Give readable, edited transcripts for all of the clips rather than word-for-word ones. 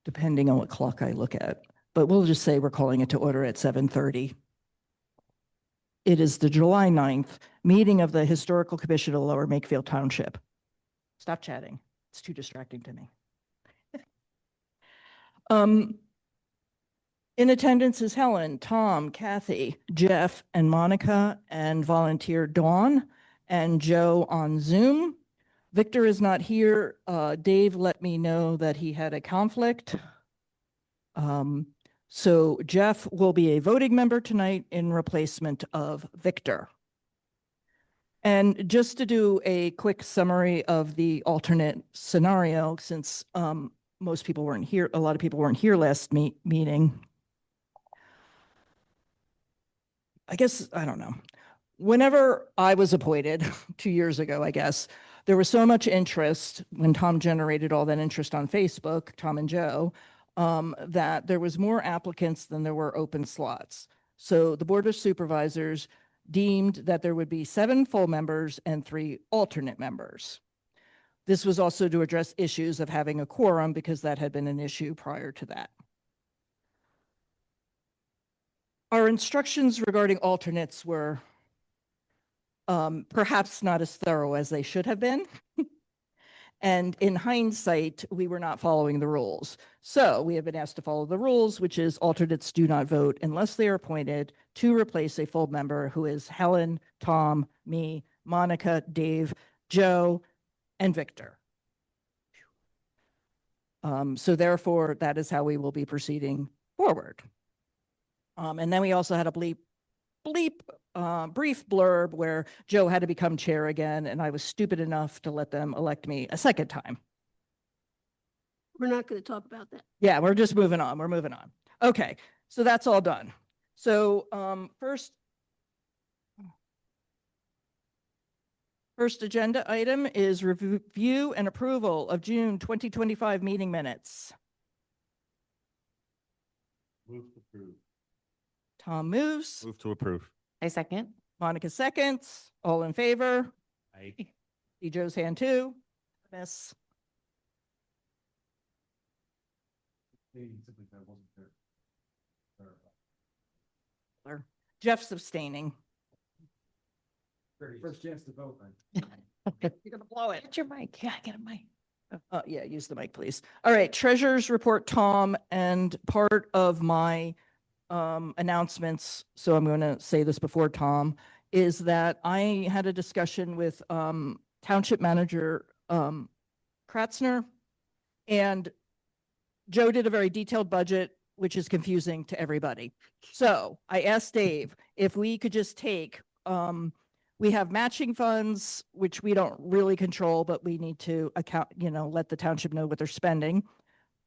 depending on what clock I look at. But we'll just say we're calling it to order at 7:30. It is the July 9th meeting of the Historical Commission of Lower Makefield Township. Stop chatting. It's too distracting to me. In attendance is Helen, Tom, Kathy, Jeff, and Monica, and volunteer Dawn and Joe on Zoom. Victor is not here. Dave let me know that he had a conflict. So Jeff will be a voting member tonight in replacement of Victor. And just to do a quick summary of the alternate scenario, since most people weren't here, a lot of people weren't here last meeting. I guess, I don't know. Whenever I was appointed 2 years ago, I guess, there was so much interest when Tom generated all that interest on Facebook, Tom and Joe, that there was more applicants than there were open slots. So the Board of Supervisors deemed that there would be 7 full members and 3 alternate members. This was also to address issues of having a quorum because that had been an issue prior to that. Our instructions regarding alternates were perhaps not as thorough as they should have been. And in hindsight, we were not following the rules. So we have been asked to follow the rules, which is alternates do not vote unless they are appointed to replace a full member who is Helen, Tom, me, Monica, Dave, Joe, and Victor. So therefore, that is how we will be proceeding forward. And then we also had a brief blurb where Joe had to become chair again, and I was stupid enough to let them elect me a second time. We're not going to talk about that. Yeah, we're just moving on. We're moving on. Okay, so that's all done. So first agenda item is review and approval of June 2025 meeting minutes. Move to approve. Tom moves. Move to approve. I second. Monica seconds. All in favor? Aye. See Joe's hand too. Miss. Jeff's abstaining. First chance to vote, man. You're gonna blow it. Get your mic. Yeah, get a mic. Yeah, use the mic, please. All right, treasurer's report, Tom, and part of my announcements, so I'm going to say this before Tom, is that I had a discussion with Township Manager Kratzner, and Joe did a very detailed budget, which is confusing to everybody. So I asked Dave if we could just take, we have matching funds, which we don't really control, but we need to account, let the township know what they're spending.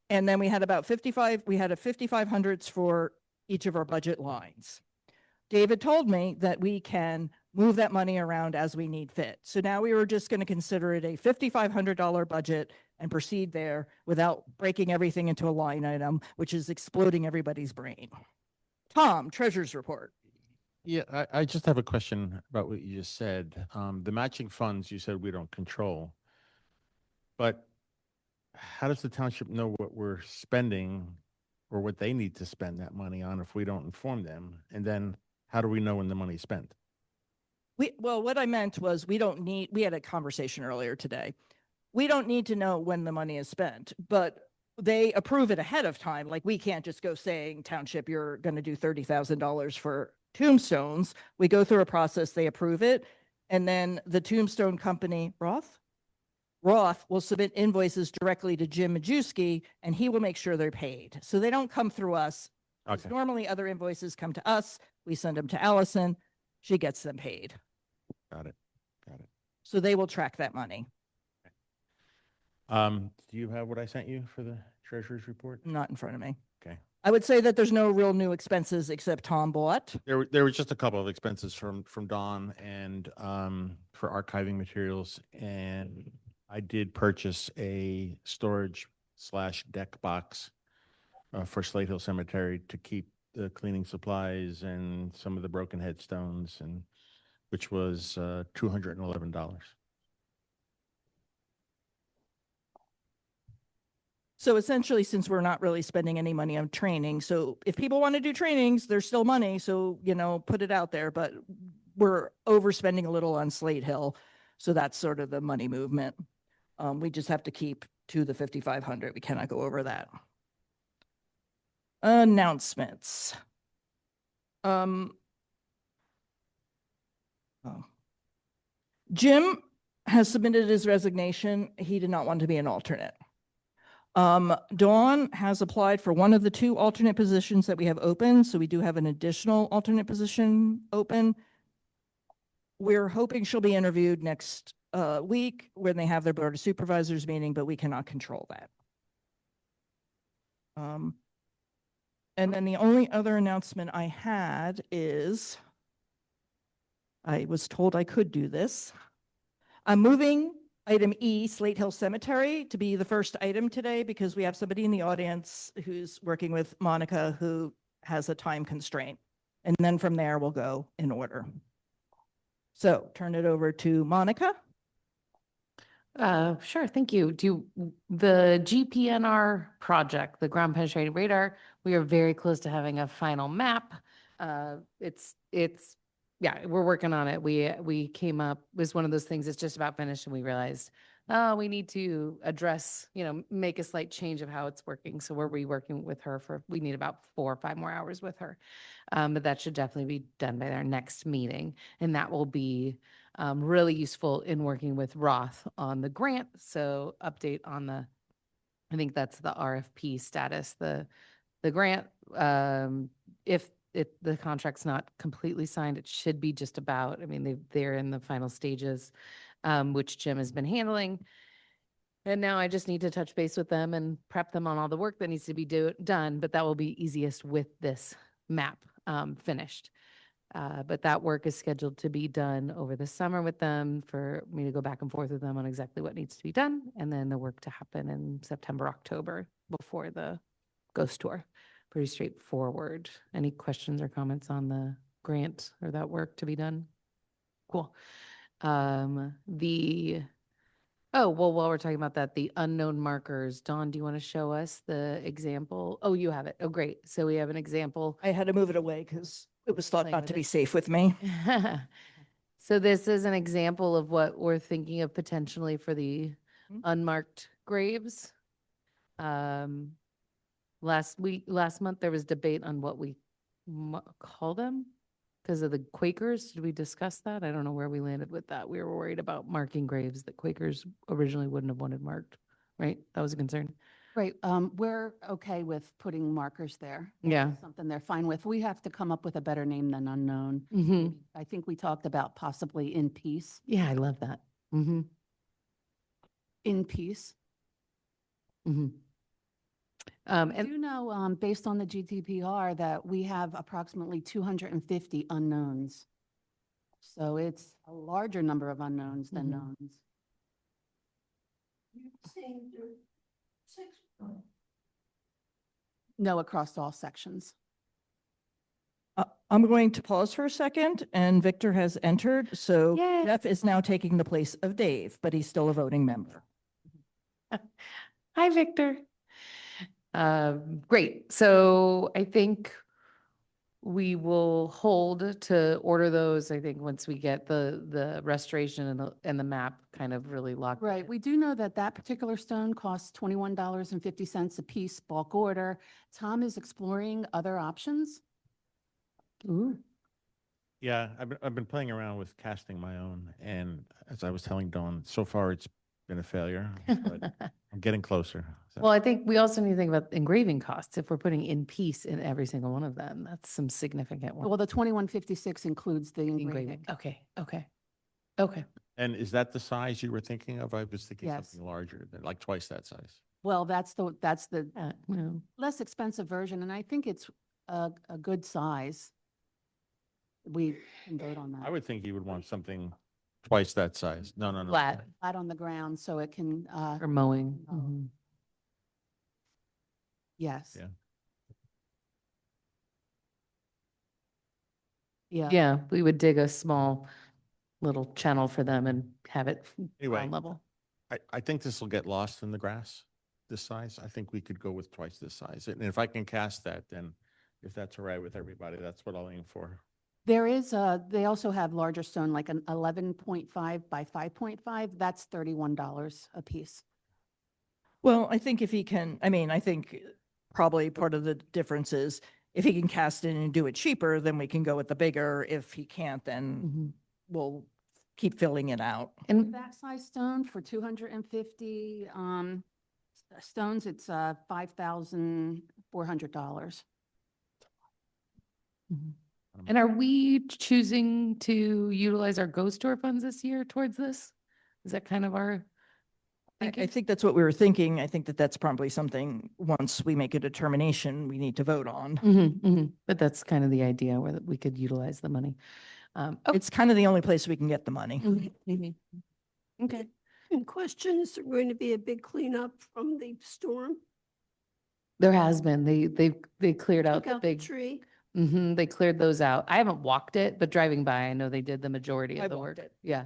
And then we had about 55, we had a 5,500s for each of our budget lines. David told me that we can move that money around as we need fit. So now we were just going to consider it a $5,500 budget and proceed there without breaking everything into a line item, which is exploding everybody's brain. Tom, treasurer's report. Yeah, I just have a question about what you just said. The matching funds, you said we don't control. But how does the township know what we're spending or what they need to spend that money on if we don't inform them? And then how do we know when the money's spent? Well, what I meant was we had a conversation earlier today. We don't need to know when the money is spent, but they approve it ahead of time. Like we can't just go saying, township, you're going to do $30,000 for tombstones. We go through a process, they approve it. And then the tombstone company, Roth will submit invoices directly to Jim Majewski, and he will make sure they're paid. So they don't come through us. Okay. Normally other invoices come to us. We send them to Allison. She gets them paid. Got it. So they will track that money. Do you have what I sent you for the treasurer's report? Not in front of me. Okay. I would say that there's no real new expenses except Tom bought. There were just a couple of expenses from Dawn and for archiving materials, and I did purchase a storage/deck box for Slate Hill Cemetery to keep the cleaning supplies and some of the broken headstones, and which was $211. So essentially, since we're not really spending any money on training, so if people want to do trainings, there's still money. So, put it out there, but we're overspending a little on Slate Hill. So that's sort of the money movement. We just have to keep to the 5,500. We cannot go over that. Announcements. Oh. Jim has submitted his resignation. He did not want to be an alternate. Dawn has applied for one of the 2 alternate positions that we have open. So we do have an additional alternate position open. We're hoping she'll be interviewed next week when they have their board of supervisors meeting, but we cannot control that. And then the only other announcement I had is I was told I could do this. I'm moving item E, Slate Hill Cemetery, to be the first item today because we have somebody in the audience who's working with Monica who has a time constraint. And then from there, we'll go in order. So turn it over to Monica. Sure, thank you. The GPNR project, the ground penetrating radar, we are very close to having a final map. Yeah, we're working on it. We came up, it was one of those things, it's just about finished and we realized, oh, we need to address, make a slight change of how it's working. So we're reworking with her we need about 4 or 5 more hours with her. But that should definitely be done by our next meeting. And that will be really useful in working with Roth on the grant. So update on I think that's the RFP status, the grant. If the contract's not completely signed, it should be just about, they're in the final stages, which Jim has been handling. And now I just need to touch base with them and prep them on all the work that needs to be done, but that will be easiest with this map finished. But that work is scheduled to be done over the summer with them for me to go back and forth with them on exactly what needs to be done. And then the work to happen in September, October before the ghost tour. Pretty straightforward. Any questions or comments on the grant or that work to be done? Cool. While we're talking about that, the unknown markers, Dawn, do you want to show us the example? Oh, you have it. Oh, great. So we have an example. I had to move it away because it was thought Playing not with to be it. safe with me. So this is an example of what we're thinking of potentially for the Mhm. unmarked graves. Last month, there was debate on what we call them because of the Quakers. Did we discuss that? I don't know where we landed with that. We were worried about marking graves that Quakers originally wouldn't have wanted marked, right? That was a concern. Right, we're okay with putting markers there. Yeah. That's something they're fine with. We have to come up with a better name than unknown. Mm-hmm. I think we talked about possibly in peace. Yeah, I love that. Mm-hmm. In peace. Mm-hmm. And you know, based on the GDPR, that we have approximately 250 unknowns. So it's a larger number of unknowns than Mhm. knowns. No, across all sections. I'm going to pause for a second and Victor has entered. So Yay. Jeff is now taking the place of Dave, but he's still a voting member. Hi, Victor. Great. So I think we will hold to order those, I think, once we get the restoration and the map kind of really locked. Right, we do know that that particular stone costs $21.50 a piece, bulk order. Tom is exploring other options. Ooh. Yeah, I've been playing around with casting my own, and as I was telling Dawn, so far it's been a failure, but I'm getting closer. So. Well, I think we also need to think about engraving costs. If we're putting in piece in every single one of them, that's some significant one. Well, the 2156 includes the engraving. Engraving. Okay. And is that the size you were thinking of? I was thinking Yes. something larger, than like twice that size. Well, that's the No. less expensive version, and I think it's a good size. We can vote on that. I would think you would want something twice that size. No. Flat Flat on the ground, so it can, or mowing. Oh. Mhm. yes. Yeah. Yeah. Yeah, we would dig a small little channel for them and have it Anyway. ground level. I think this will get lost in the grass. this size, I think we could go with twice this size. And if I can cast that, then if that's all right with everybody, that's what I'll aim for. There is they also have larger stone, like an 11.5 by 5.5. That's $31 a piece. Well, I think if he can, I mean, I think probably part of the difference is if he can cast it and do it cheaper, then we can go with the bigger. If he can't, then Mhm. we'll keep filling it out. And That size stone for 250 stones, it's $5,400. Mhm. And are we choosing to utilize our ghost store funds this year towards this? Is that kind of our I thinking? think that's what we were thinking. I think that that's probably something, once we make a determination, we need to vote on. But that's kind of the idea where we could utilize the money. Okay. It's kind of the only place we can get the money. Okay. And question, is there going to be a big cleanup from the storm? There has been, they cleared out Took the out the big, tree? they cleared those out. I haven't walked it, but driving by, I know they did the majority I of the walked work. it. Yeah.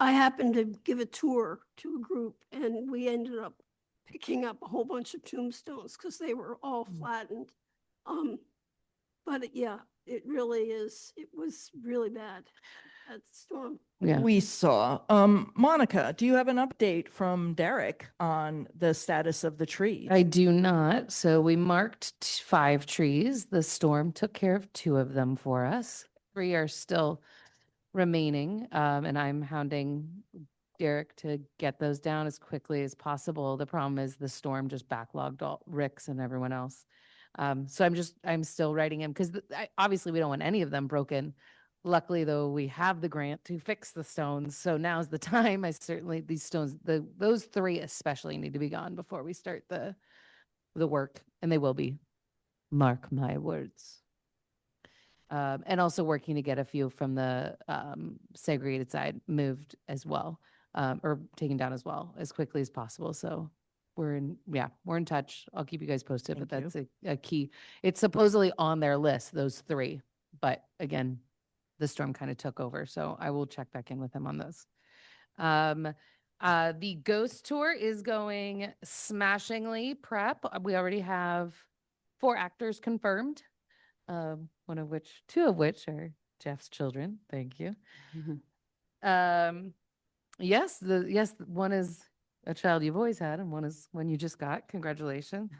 I happened to give a tour to a group and we ended up picking up a whole bunch of tombstones because they were all flattened. Yeah, it really is, it was really bad, that storm. Yeah. We saw. Monica, do you have an update from Derek on the status of the trees? I do not. So we marked 5 trees. The storm took care of 2 of them for us. 3 are still remaining, and I'm hounding Derek to get those down as quickly as possible. The problem is the storm just backlogged all Rick's and everyone else. So I'm still writing him because obviously we don't want any of them broken. Luckily, though, we have the grant to fix the stones. So now's the time. These stones, those 3 especially need to be gone before we start the work, and they will be. Mark my words. And also working to get a few from the segregated side moved as well, or taken down as well as quickly as possible. So we're in touch. I'll keep you guys posted, but Thank that's a key. It's supposedly on their list, those 3, but again, the storm kind of took over. So I will check back in with him on those. The ghost tour is going smashingly. Prep. We already have 4 actors confirmed. 2 of which are Jeff's children. Thank you. Yes, one is a child you've always had, and one is one you just got. Congratulations.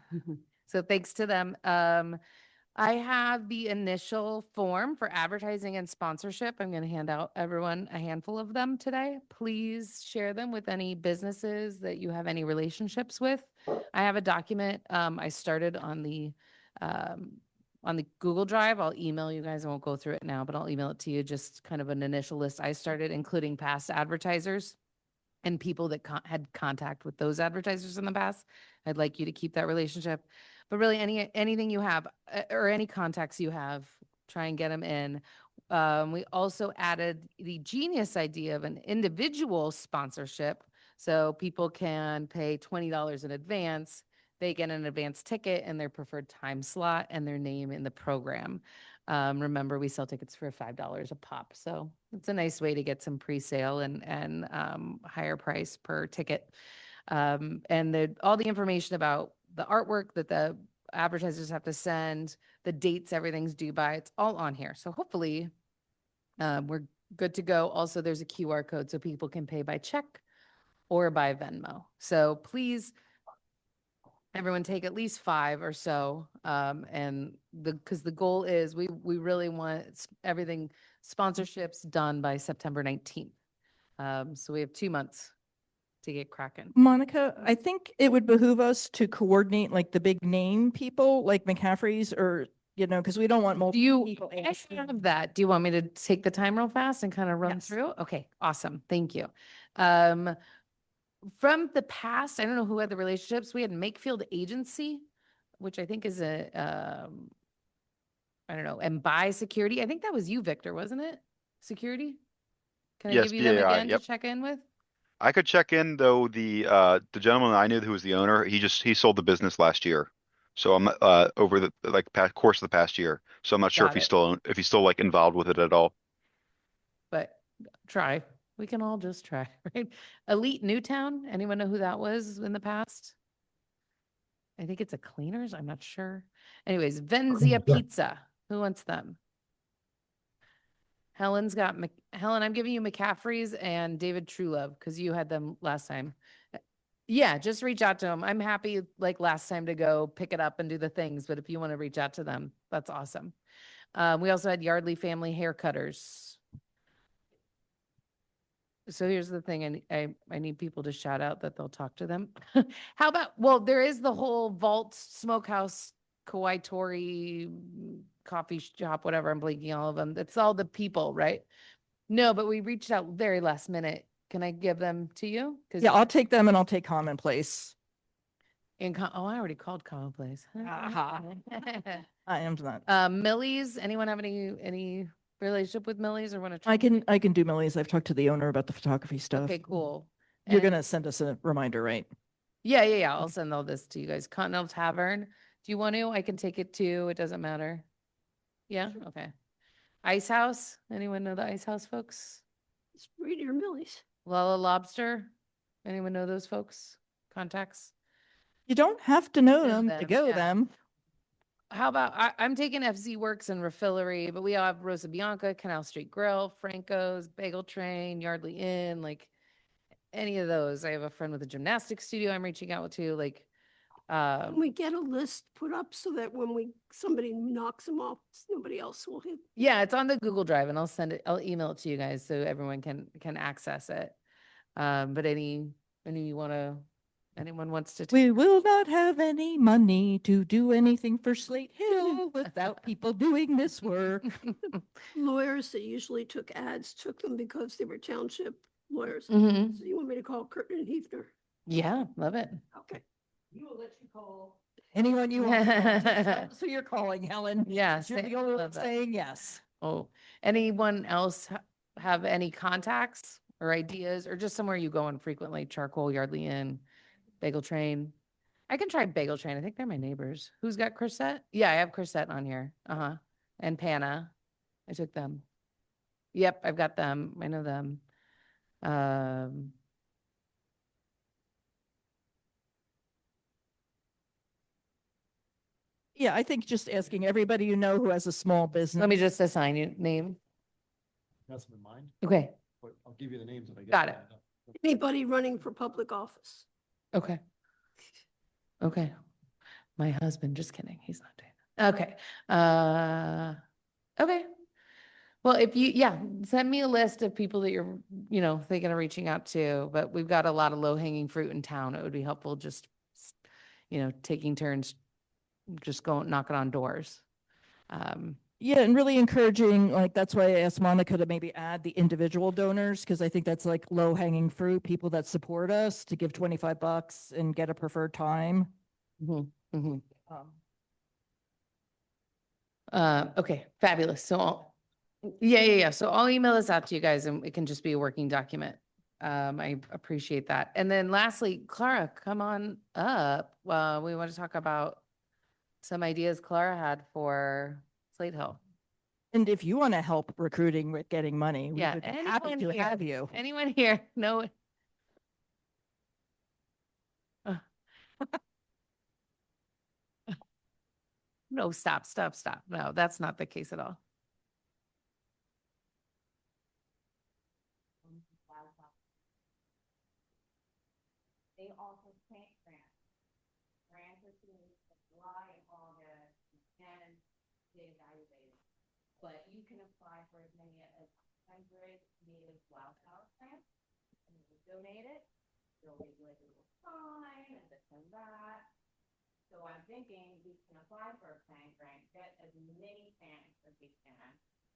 So thanks to them. I have the initial form for advertising and sponsorship. I'm going to hand out everyone a handful of them today. Please share them with any businesses that you have any relationships with. I have a document I started on the Google Drive. I'll email you guys. I won't go through it now, but I'll email it to you. Just kind of an initial list I started, including past advertisers and people that had contact with those advertisers in the past. I'd like you to keep that relationship. But really, anything you have or any contacts you have, try and get them in. We also added the genius idea of an individual sponsorship. So people can pay $20 in advance. They get an advance ticket and their preferred time slot and their name in the program. Remember, we sell tickets for $5 a pop. So it's a nice way to get some pre-sale and higher price per ticket. And all the information about the artwork that the advertisers have to send, the dates everything's due by, it's all on here. So hopefully we're good to go. Also, there's a QR code so people can pay by check or by Venmo. So please, everyone take at least 5 or so. Because the goal is we really want everything sponsorships done by September 19th. So we have 2 months to get cracking. Monica, I think it would behoove us to coordinate like the big name people like McCaffrey's or, because we don't want Do multiple you, people. I have that. Do you want me to take the time real fast and kind of run Yes. through? Okay, awesome. Thank you. From the past, I don't know who had the relationships. We had Makefield Agency, which I think is I don't know, and Buy Security. I think that was you, Victor, wasn't it? Security? Can I Yes, give you them BAI, again to yep. check in with? I could check in though. The gentleman I knew who was the owner, he sold the business last year. So I'm over the course of the past year. So I'm not sure Got if he's still like involved with it at all. But try. We can all just try, right? Elite Newtown. Anyone know who that was in the past? I think it's a cleaners. I'm not sure. Anyways, Venzia Pizza. Who wants them? Helen's got, Helen, I'm giving you McCaffrey's and David Truelove because you had them last time. Yeah, just reach out to them. I'm happy like last time to go pick it up and do the things, but if you want to reach out to them, that's awesome. We also had Yardley Family Hair Cutters. So here's the thing, I need people to shout out that they'll talk to them. How about, well, there is the whole Vault Smokehouse, Kauai Tori, coffee shop, whatever, I'm blanking all of them. It's all the people, right? No, but we reached out very last minute. Can I give them to you? 'Cause Yeah, I'll take them and I'll take Commonplace. oh, I already called Commonplace. Aha. I am not. Millie's, anyone have any relationship with Millie's or want to? I can do Millie's. I've talked to the owner about the photography stuff. Okay, cool. You're And- gonna send us a reminder, right? Yeah. I'll send all this to you guys. Continental Tavern. Do you want to? I can take it too. It doesn't matter. Yeah, okay. Ice House. Anyone know the Ice House folks? It's Radier Millie's. Lala Lobster. Anyone know those folks? Contacts? You don't have to know Know them to them, go yeah. them. How about, I'm taking FZ Works and Refillery, but we all have Rosa Bianca, Canal Street Grill, Franco's, Bagel Train, Yardley Inn, like any of those. I have a friend with a gymnastics studio I'm reaching out to, like, Can we get a list put up so that when somebody knocks them off, nobody else will hit? yeah, it's on the Google Drive and I'll email it to you guys so everyone can access it. But anyone wants to? We will not have any money to do anything for Slate Hill without people doing this work. Lawyers that usually took ads took them because they were township lawyers. Mhm. So you want me to call Curtin and Hefner? Yeah, love it. Okay. We will let you call anyone you want. So you're calling, Helen. Yeah, You're say- the only one love that. saying yes. Oh, anyone else have any contacts or ideas or just somewhere you go on frequently? Charcoal, Yardley Inn, Bagel Train. I can try Bagel Train. I think they're my neighbors. Who's got Chrisette? Yeah, I have Chrisette on here. Uh-huh. And Panna. I took them. Yep, I've got them. I know them. Yeah, I think just asking everybody you know who has a small business. Let me just assign you name. Has them in mind, Okay, but I'll give you the names if I get. Got it. Anybody running for public office? okay. Okay. My husband, just kidding. He's not doing that. Okay. Okay. Well, if you, yeah, send me a list of people that you're, thinking of reaching out to, but we've got a lot of low hanging fruit in town. It would be helpful just, taking turns, just going, knocking on doors. Yeah, and really encouraging, like, that's why I asked Monica to maybe add the individual donors, because I think that's like low hanging fruit, people that support us to give $25 and get a preferred time. Mhm, mhm. Um, Okay, fabulous. So, yeah. So I'll email this out to you guys and it can just be a working document. I appreciate that. And then lastly, Clara, come on up. We want to talk about some ideas Clara had for Slate Hill. And if you want to help recruiting with getting money, we Yeah, would be happy anyone to here. have you. Anyone here? No. No, stop. No, that's not the case at all. They offer plant grants. Grants are due in July and August, and they evaluate it. But you can apply for as many as 100 native wildflower plants, and you donate it. They'll give you like a little sign and this and that. So I'm thinking we can apply for a plant grant, get as many plants as we can.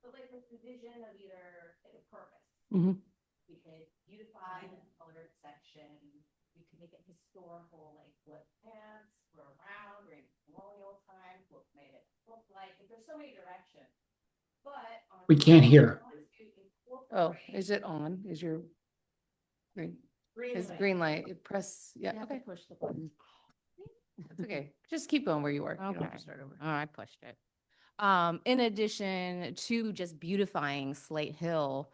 But like this division of either like a purpose. Mhm. We could beautify the colored section. We could make it historical, like what plants were around during colonial times, what made it look like. There's so many directions. But We can't hear. Oh, is it on? Is your green? Is green light? Press, You yeah, have to okay. push the button. It's okay. Just keep going where you were. You don't have Okay. to start over. Oh, I pushed it. In addition to just beautifying Slate Hill,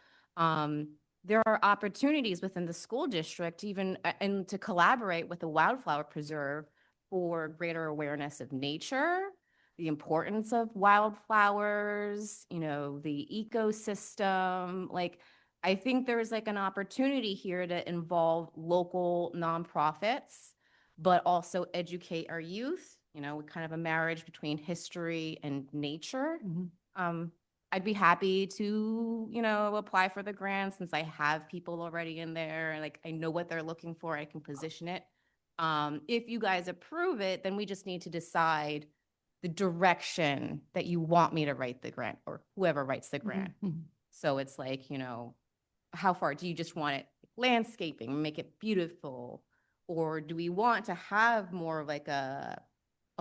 there are opportunities within the school district even and to collaborate with the Wildflower Preserve for greater awareness of nature, the importance of wildflowers, the ecosystem. Like, I think there's like an opportunity here to involve local nonprofits, but also educate our youth, kind of a marriage between history and nature. I'd be happy to, apply for the grant since I have people already in there. Like, I know what they're looking for. I can position it. If you guys approve it, then we just need to decide the direction that you want me to write the grant, or whoever writes the grant. So it's like, how far do you just want it landscaping, make it beautiful? Or do we want to have more of like a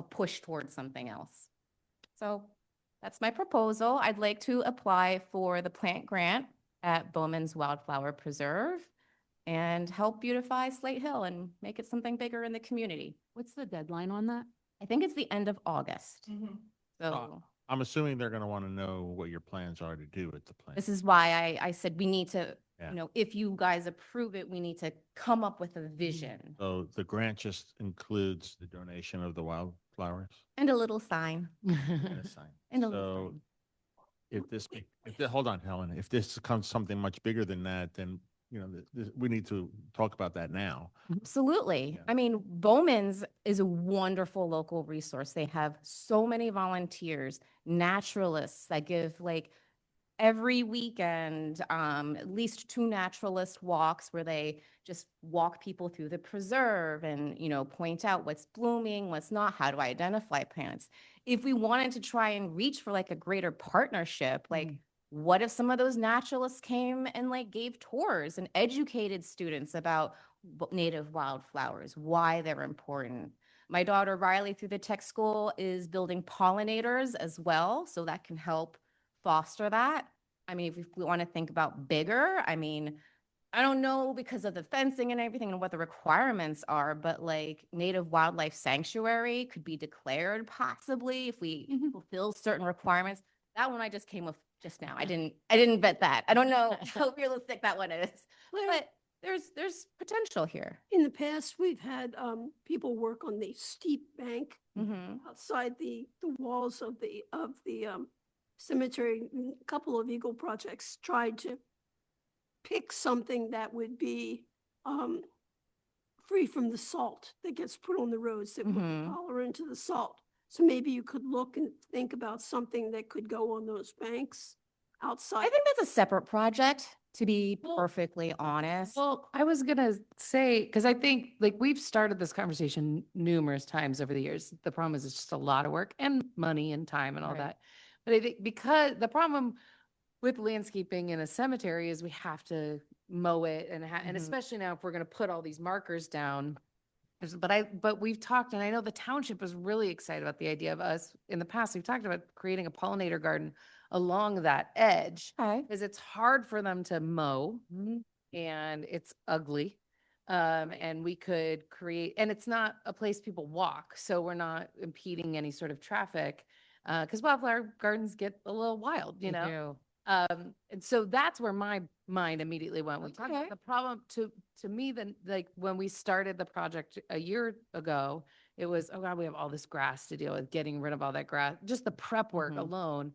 push towards something else? So that's my proposal. I'd like to apply for the plant grant at Bowman's Wildflower Preserve and help beautify Slate Hill and make it something bigger in the community. What's the deadline on that? I think it's the end of August. So I'm assuming they're going to want to know what your plans are to do with the plant. this is why I said we need to, Yeah. if you guys approve it, we need to come up with a vision So the grant just includes the donation of the wildflowers and a little sign. and a sign. And a little So sign. hold on, Helen, if this becomes something much bigger than that, then, we need to talk about that now. Absolutely. Yeah. I mean, Bowman's is a wonderful local resource. They have so many volunteers, naturalists that give like every weekend, at least 2 naturalist walks where they just walk people through the preserve and, point out what's blooming, what's not, how to identify plants. If we wanted to try and reach for like a greater partnership, like what if some of those naturalists came and like gave tours and educated students about native wildflowers, why they're important? My daughter Riley through the tech school is building pollinators as well, so that can help foster that. I mean, if we want to think about bigger, I mean, I don't know because of the fencing and everything and what the requirements are, but like native wildlife sanctuary could be declared possibly if we fulfill certain requirements. That one I just came with just now. I didn't vet that. I don't know how realistic that one is, but there's potential here. In the past, we've had people work on the steep bank outside the walls of the cemetery. A couple of Eagle projects tried to pick something that would be free from the salt that gets put on the roads that would collar into the salt. So maybe you could look and think about something that could go on those banks outside. I think that's a separate project, to be Well- perfectly honest. Well, I was gonna say, because I think like we've started this conversation numerous times over the years. The problem is it's just a lot of work and money and time and all Right. that. But I think because the problem with landscaping in a cemetery is we have to mow it and especially now if we're gonna put all these markers down. But we've talked, and I know the township is really excited about the idea of us. In the past, we've talked about creating a pollinator garden along that edge. Okay. Because it's hard for them to mow and it's ugly. And we could create, and it's not a place people walk, so we're not impeding any sort of traffic. Because wildflower gardens get a little wild, you know? And so that's where my mind immediately went. We talked about Okay. the problem to me, then like when we started the project a year ago, it was, oh God, we have all this grass to deal with, getting rid of all that grass, just the prep work alone.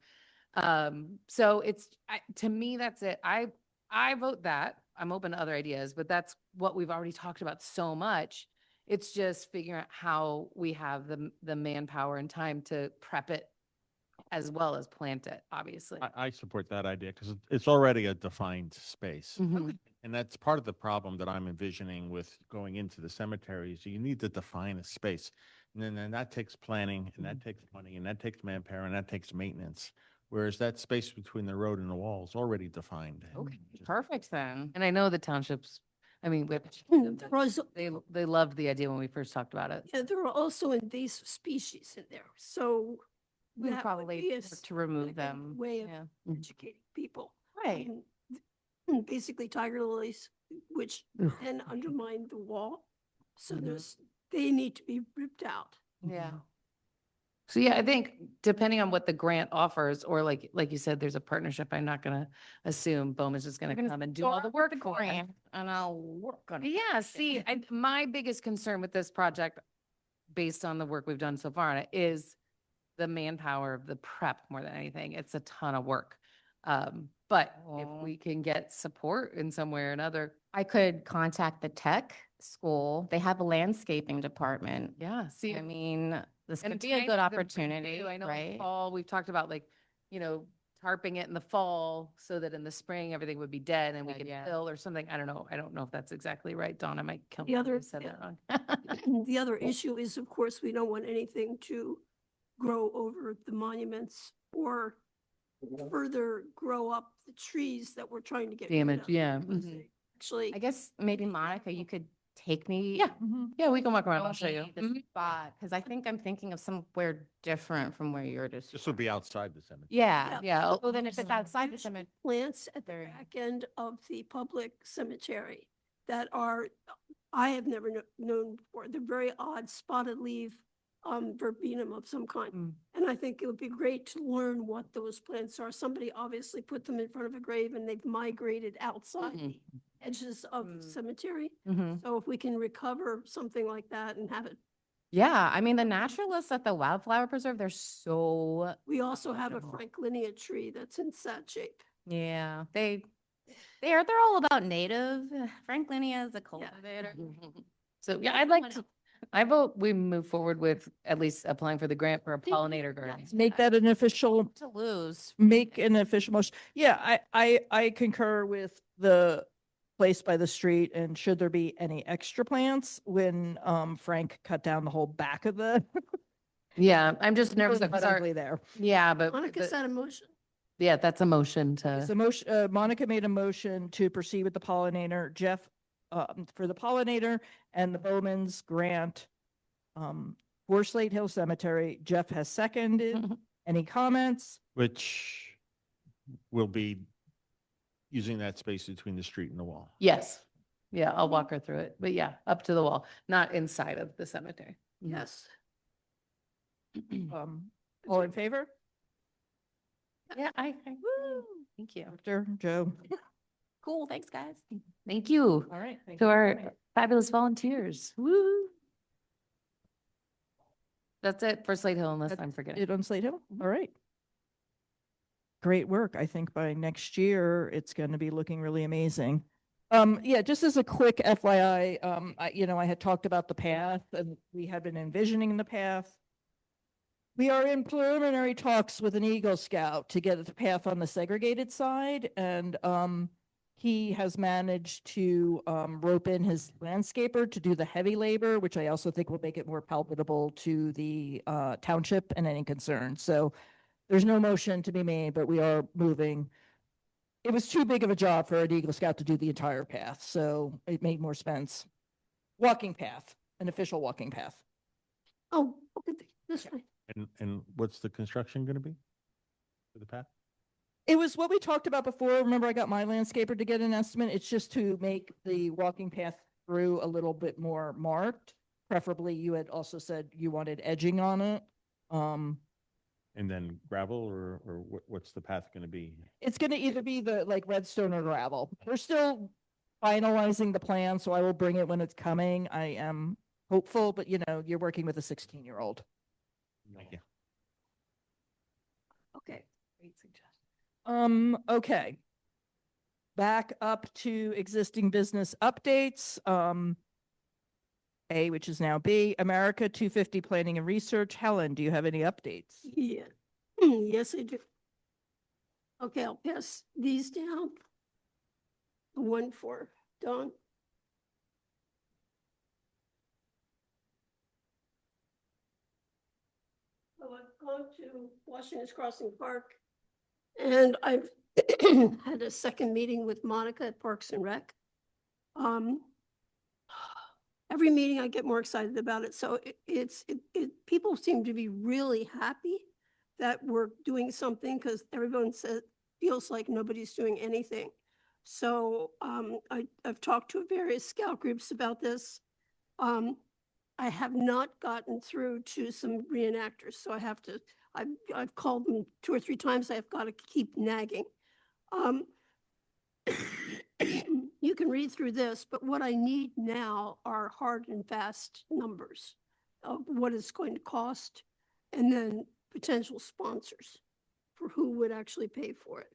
So to me, that's it. I vote that. I'm open to other ideas, but that's what we've already talked about so much. It's just figuring out how we have the manpower and time to prep it as well as plant it, obviously. I support that idea because it's already a defined space. Mhm. And that's part of the problem that I'm envisioning with going into the cemeteries. You need to define a space. And then that takes planning and that takes money and that takes manpower and that takes maintenance. Whereas that space between the road and the wall is already defined. Okay, Just- perfect then. And I know the townships, I mean, There was, they loved the idea when we first talked about it. yeah, there are also invasive species in there, so We that would probably be a work to remove a good them. way of Yeah. educating people. Right. Basically tiger lilies, which then undermine the wall. So Mhm. they need to be ripped out. Yeah. So yeah, I think depending on what the grant offers, or like you said, there's a partnership, I'm not gonna assume Bowman's just gonna come and do all the work for us. grant and I'll work on it. Yeah, see, my biggest concern with this project, based on the work we've done so far on it, is the manpower of the prep more than anything. It's a ton of work. But if Aw. we can get support in some way or another, I could contact the tech school. They have a landscaping department. yeah, see. I mean, this And could be a tank good them for opportunity, too. I know in right? fall, we've talked about like, tarping it in the fall so that in the spring, everything would be dead and we Dead, could yeah. fill or something. I don't know. I don't know if that's exactly right. Donna might kill The me if other- I said that wrong. The other issue is, of course, we don't want anything to grow over the monuments or further grow up the trees that we're trying to get rid Damage, of. yeah. because Mhm. they Actually, I guess maybe Monica, you could take me. Yeah, yeah, we can walk around. I'll show show you. me the Mhm. spot, because I think I'm thinking of somewhere different from where you're just. This would be outside the cemetery. Yeah, Yeah, I'll- well, then if it's outside the cemetery. plants at the Very- back end of the public cemetery that are, I have never known before. They're very odd spotted leaf, verbenum of some kind. Mm. And I think it would be great to learn what those plants are. Somebody obviously put them in front of a grave and they've migrated outside Mhm. the edges of the Mm. cemetery. Mhm. So if we can recover something like that and have it, Yeah, I mean, the naturalists at the Wildflower Preserve, they're so, we also have a Knowledgeable. Franklinia tree that's in sad shape. yeah, they're all about native. Franklinia is a cultivator. So, yeah, I'd like to, I vote we move forward with at least applying for the grant for a pollinator garden. Make that an official, To lose. make an official motion. Yeah, I concur with the place by the street, and should there be any extra plants when Frank cut down the whole back of the. Yeah, I'm just nervous Really because got ugly there. yeah, but Monica the- said a motion. yeah, that's a motion So to, motion, Monica made a motion to proceed with the pollinator, Jeff, for the pollinator and the Bowman's grant, for Slate Hill Cemetery. Jeff has seconded. Any comments? Which will be using that space between the street and the wall. yes. Yeah, I'll walk her through it, but yeah, up to the wall, not inside of the cemetery. Mhm. Yes. All in favor? Yeah, thank you. Victor, Joe? Cool, thanks, guys. Thank you All right. thank to you. our fabulous volunteers. Woo. That's it for Slate Hill unless That's I'm forgetting. It on Slate Hill? All right. Great work. I think by next year, it's going to be looking really amazing. Yeah, just as a quick FYI, I had talked about the path and we had been envisioning the path. We are in preliminary talks with an Eagle Scout to get the path on the segregated side, and he has managed to rope in his landscaper to do the heavy labor, which I also think will make it more palpable to the township and any concerns. So there's no motion to be made, but we are moving. It was too big of a job for an Eagle Scout to do the entire path, so it made more sense. Walking path, an official walking path. Oh, look at this way. And what's the construction gonna be for the path? It was what we talked about before. Remember, I got my landscaper to get an estimate. It's just to make the walking path through a little bit more marked. Preferably, you had also said you wanted edging on it. And then gravel or what's the path gonna be? It's gonna either be the like redstone or gravel. We're still finalizing the plan, so I will bring it when it's coming. I am hopeful, but you're working with a 16-year-old. Thank you. Okay. Great suggestion. Okay. Back up to existing business updates. A, which is now B, America 250 Planning and Research. Helen, do you have any updates? Yeah, yes, I do. Okay, I'll pass these down. One for Dawn. So I've gone to Washington's Crossing Park, and I've had a second meeting with Monica at Parks and Rec. Every meeting I get more excited about it, so people seem to be really happy that we're doing something, because everyone feels like nobody's doing anything. So I've talked to various scout groups about this. I have not gotten through to some reenactors, so I've called them 2 or 3 times. I've got to keep nagging. You can read through this, but what I need now are hard and fast numbers. of what it's going to cost, and then potential sponsors for who would actually pay for it.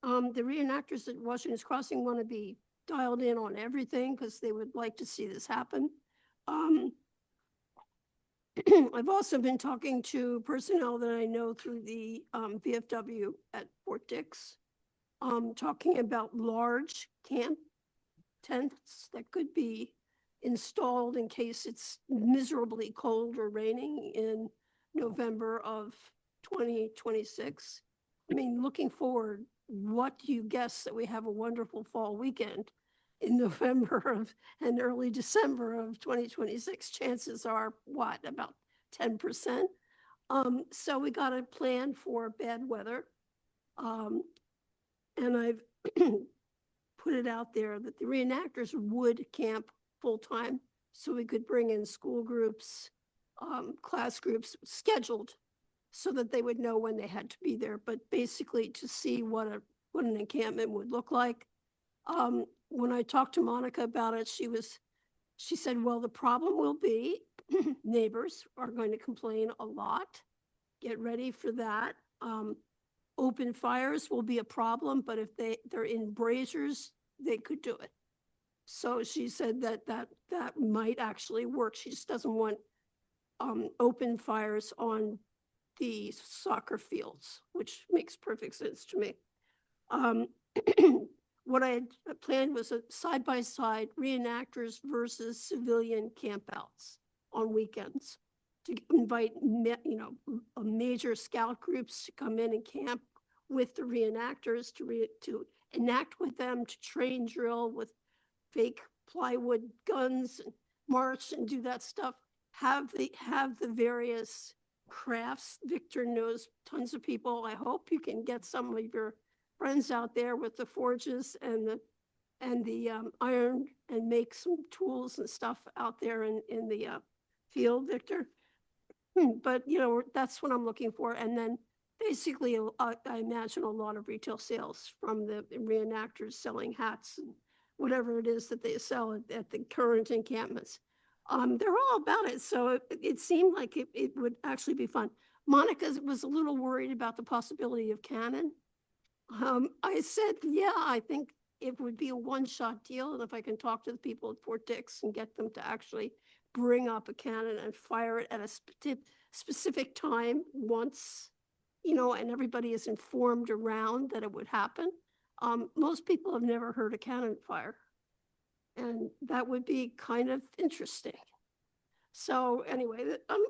The reenactors at Washington's Crossing want to be dialed in on everything because they would like to see this happen. I've also been talking to personnel that I know through the VFW at Fort Dix, talking about large camp tents that could be installed in case it's miserably cold or raining in November of 2026. I mean, looking forward, what do you guess that we have a wonderful fall weekend in November of and early December of 2026? Chances are what, about 10%? So we got a plan for bad weather. And I've put it out there that the reenactors would camp full-time so we could bring in school groups, class groups scheduled so that they would know when they had to be there, but basically to see what an encampment would look like. When I talked to Monica about it, she said, well, the problem will be neighbors are going to complain a lot. Get ready for that. Open fires will be a problem, but if they're in braziers, they could do it. So she said that might actually work. She just doesn't want open fires on the soccer fields, which makes perfect sense to me. What I had planned was a side-by-side reenactors versus civilian campouts on weekends to invite, major scout groups to come in and camp with the reenactors to enact with them, to train drill with fake plywood guns and march and do that stuff. Have the various crafts. Victor knows tons of people. I hope you can get some of your friends out there with the forges and the iron and make some tools and stuff out there in the field, Victor. But that's what I'm looking for. And then basically, I imagine a lot of retail sales from the reenactors selling hats and whatever it is that they sell at the current encampments. They're all about it. So it seemed like it would actually be fun. Monica was a little worried about the possibility of cannon. I said, yeah, I think it would be a one-shot deal. And if I can talk to the people at Fort Dix and get them to actually bring up a cannon and fire it at a specific time once, and everybody is informed around that it would happen. Most people have never heard a cannon fire. And that would be kind of interesting. So anyway, I'm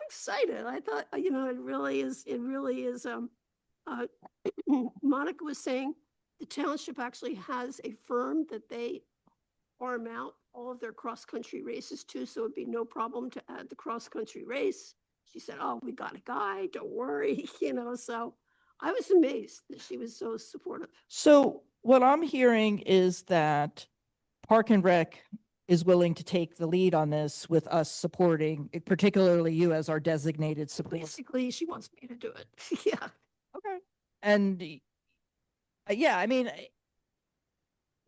excited. I thought, it really is, Monica was saying the township actually has a firm that they farm out all of their cross-country races to, so it'd be no problem to add the cross-country race. She said, oh, we got a guy, don't worry, so I was amazed that she was so supportive. So what I'm hearing is that Park and Rec is willing to take the lead on this with us supporting, particularly you as our designated support. Basically, she wants me to do it. Yeah. Okay. And yeah, I mean,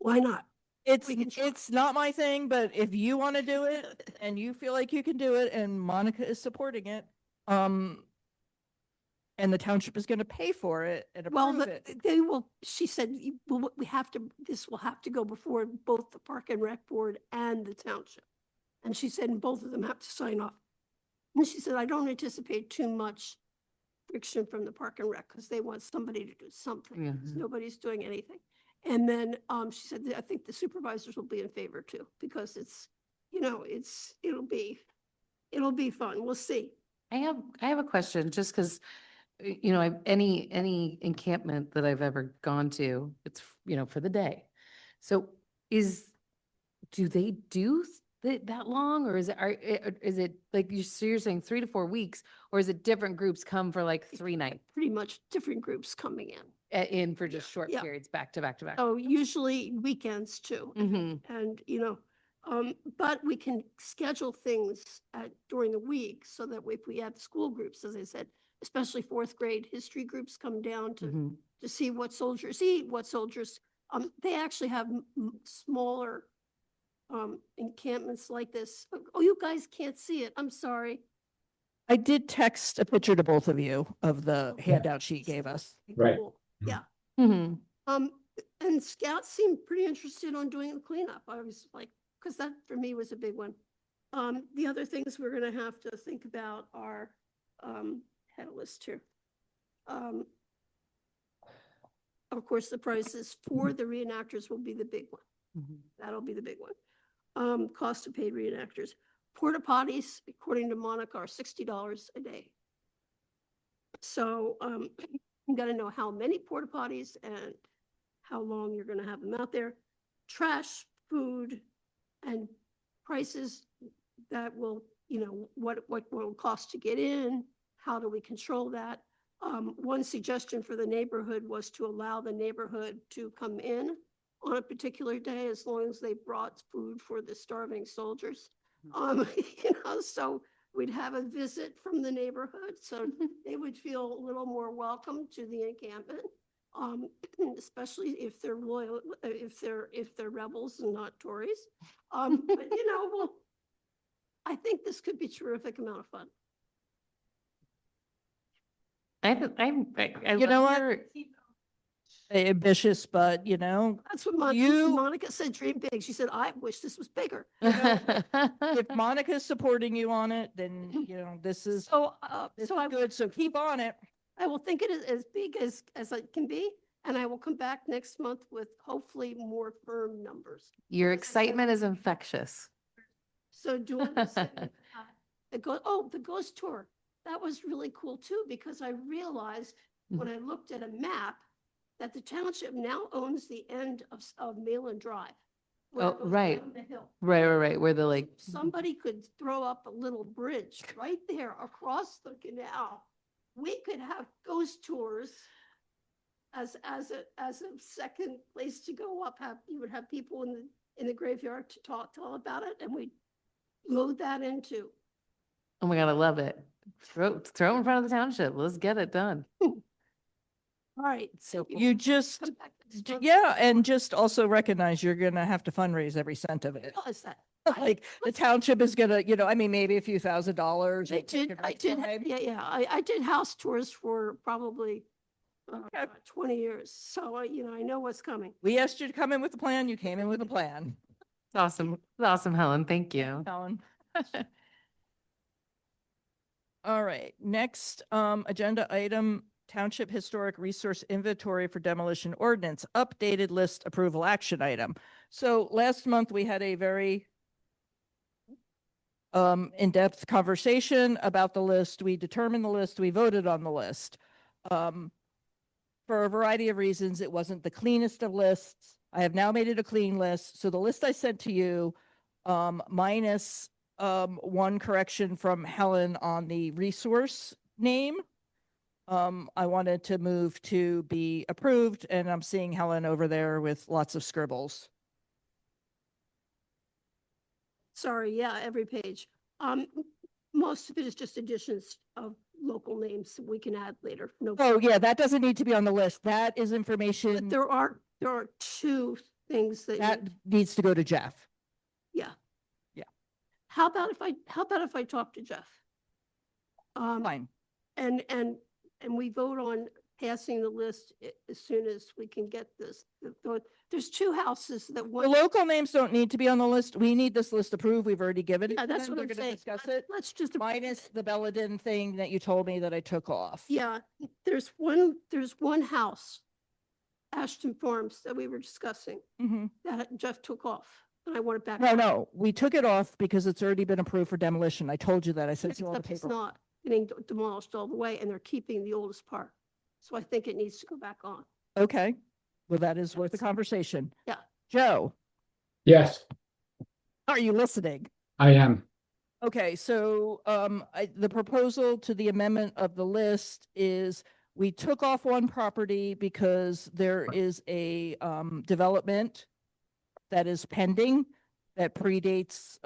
Why not? We can try. it's not my thing, but if you want to do it and you feel like you can do it and Monica is supporting it, and the township is going to pay for it and approve it. They will, she said, this will have to go before both the Park and Rec Board and the township. And she said, and both of them have to sign off. And she said, I don't anticipate too much friction from the Park and Rec because they want somebody to do something. Yeah. Nobody's doing anything. And then she said, I think the supervisors will be in favor too, because it'll be fun. We'll see. I have a question, just because, any encampment that I've ever gone to, it's, for the day. So do they do that long, or is it like you're saying 3 to 4 weeks, or is it different groups come for like 3 nights Pretty much different groups coming in. for just short Yeah. periods back to back to back? Oh, usually weekends too. Mm-hmm. And, but we can schedule things during the week so that if we have school groups, as I said, especially 4th grade history groups come down to see what soldiers eat, they actually have smaller encampments like this. Oh, you guys can't see it. I'm sorry. I did text a picture to both of you of the Okay. handout she gave us. Right. Cool. Yeah. Mhm. And scouts seemed pretty interested on doing the cleanup. I was like, because that for me was a big one. The other things we're gonna have to think about are, had a list here. Of course, the prices for the reenactors will be the big one. Mhm. That'll be the big one. Cost to paid reenactors. Porta potties, according to Monica, are $60 a day. So, you gotta know how many porta potties and how long you're gonna have them out there. Trash, food, and prices that will, what will cost to get in, how do we control that? One suggestion for the neighborhood was to allow the neighborhood to come in on a particular day as long as they brought food for the starving soldiers. So we'd have a visit from the neighborhood, so they would feel a little more welcome to the encampment. Especially if they're loyal, if they're rebels and not Tories. But well, I think this could be a terrific amount of fun. I You know love what? your- Ambitious, but That's what You- Monica said, dream big. She said, I wish this was bigger. if Monica's supporting you on it, then, this is, So, this so is good. So keep on it. I will think it is as big as it can be, and I will come back next month with hopefully more firm numbers. Your excitement is infectious. So doing this, the ghost tour, that was really cool too, because I realized when I looked at a map that the township now owns the end of Malin Drive. where it Oh, goes right. down the hill. Right. Where the like, Somebody could throw up a little bridge right there across the canal. We could have ghost tours as a second place to go up. You would have people in the graveyard to talk about it, and we'd load that into. oh my God, I love it. Throw it in front of the township. Let's get it done. All right, So cool. You just, come back next month. yeah, and just also recognize you're gonna have to fundraise every cent of it. What is that? Like the township is gonna, maybe a few $1,000s. Yeah, I did house tours for probably Okay. 20 years. So, I know what's coming. We asked you to come in with a plan. You came in with a plan. It's awesome. It's awesome, Helen. Thank you. Helen. All right, next, agenda item, Township Historic Resource Inventory for Demolition Ordinance, updated list approval action item. So last month we had a very in-depth conversation about the list. We determined the list, we voted on the list. For a variety of reasons, it wasn't the cleanest of lists. I have now made it a clean list. So the list I sent to you, minus one correction from Helen on the resource name, I wanted to move to be approved, and I'm seeing Helen over there with lots of scribbles. Sorry, yeah, every page. Most of it is just additions of local names we can add later. No. Oh, yeah, that doesn't need to be on the list. That is But information there are two things that needs to go to Jeff. yeah. Yeah. How about if I talk to Jeff? Fine. And we vote on passing the list as soon as we can get this. There's two houses that The one. local names don't need to be on the list. We need this list approved. We've already given it. Yeah, to that's them. what I'm They're gonna saying. discuss it. Let's just. Minus the Belladin thing that you told me that I took off. Yeah, there's one house, Ashton Farms, that we were discussing Mhm. that Jeff took off, and I want it back. No, we took it off because it's already been approved for demolition. I told you that. I sent you all the Except it's paper. not getting demolished all the way, and they're keeping the oldest part. So I think it needs to go back on. Okay. Well, that is worth a conversation. Yeah. Joe, Yes, are you listening? I am. Okay, so the proposal to the amendment of the list is we took off one property because there is a development that is pending that predates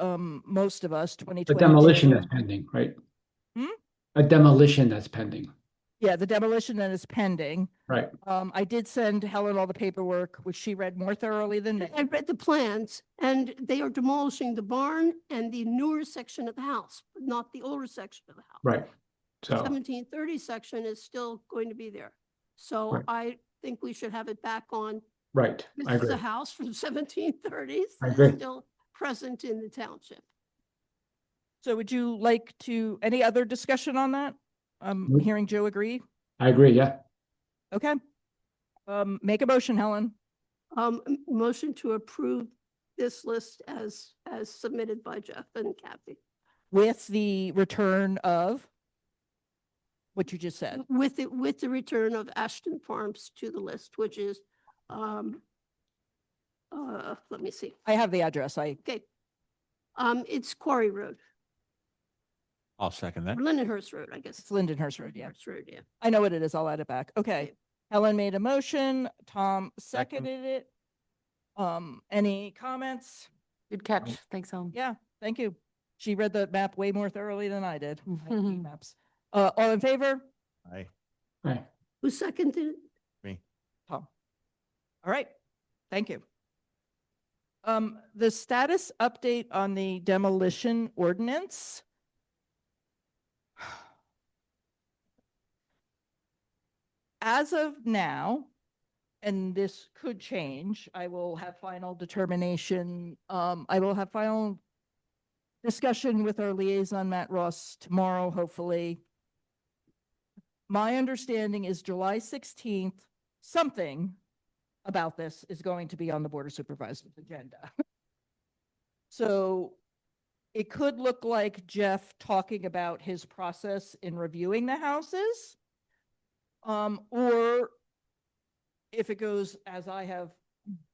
most of us, A 2022. demolition that's pending, right? Hmm? A demolition that's pending. Yeah, the demolition that is pending. Right. I did send Helen all the paperwork, which she read more thoroughly than me. I read the plans, and they are demolishing the barn and the newer section of the house, but not the older section of the house. Right. The So, 1730 section is still going to be there. So Right. I think we should have it back on. right. This I is agree. a house from 1730s I that's agree. still present in the township. So would you like to, any other discussion on that? I'm Nope. hearing Joe agree. I agree. Yeah. Okay. Make a motion, Helen. Motion to approve this list as submitted by Jeff and Kathy. With the return of what you just said. With the return of Ashton Farms to the list, which is, let me see. I have the address. Okay. It's Quarry Road, I'll second that. or Lindenhurst Road, I guess. It's Lindenhurst Road, yeah. Lindenhurst Road, yeah. I know what it is. I'll add it back. Okay. Okay. Helen made a motion. Tom Second. seconded it. Any comments? Good catch. Thanks, Helen. Yeah, thank you. She read the map way more thoroughly than I did. I hate Mhm. maps. All in favor? Aye. Right. Who seconded it? Me. Tom. All right, thank you. The status update on the demolition ordinance. As of now, and this could change, I will have final determination. I will have final discussion with our liaison, Matt Ross, tomorrow, hopefully. My understanding is July 16th, something about this is going to be on the Board of Supervisors agenda. So it could look like Jeff talking about his process in reviewing the houses. Or if it goes as I have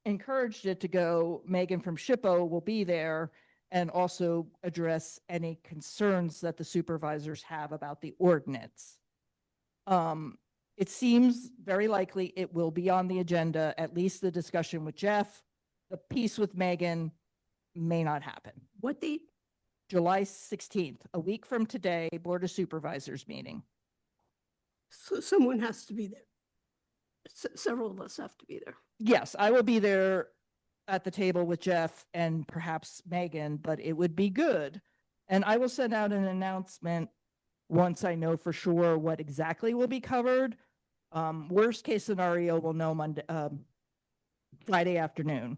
encouraged it to go, Megan from SHPO will be there and also address any concerns that the supervisors have about the ordinance. It seems very likely it will be on the agenda, at least the discussion with Jeff. The piece with Megan may not happen. What date? July 16th, a week from today, Board of Supervisors meeting. So someone has to be there. Several of us have to be there. Yes, I will be there at the table with Jeff and perhaps Megan, but it would be good. And I will send out an announcement once I know for sure what exactly will be covered. Worst case scenario, we'll know Friday afternoon.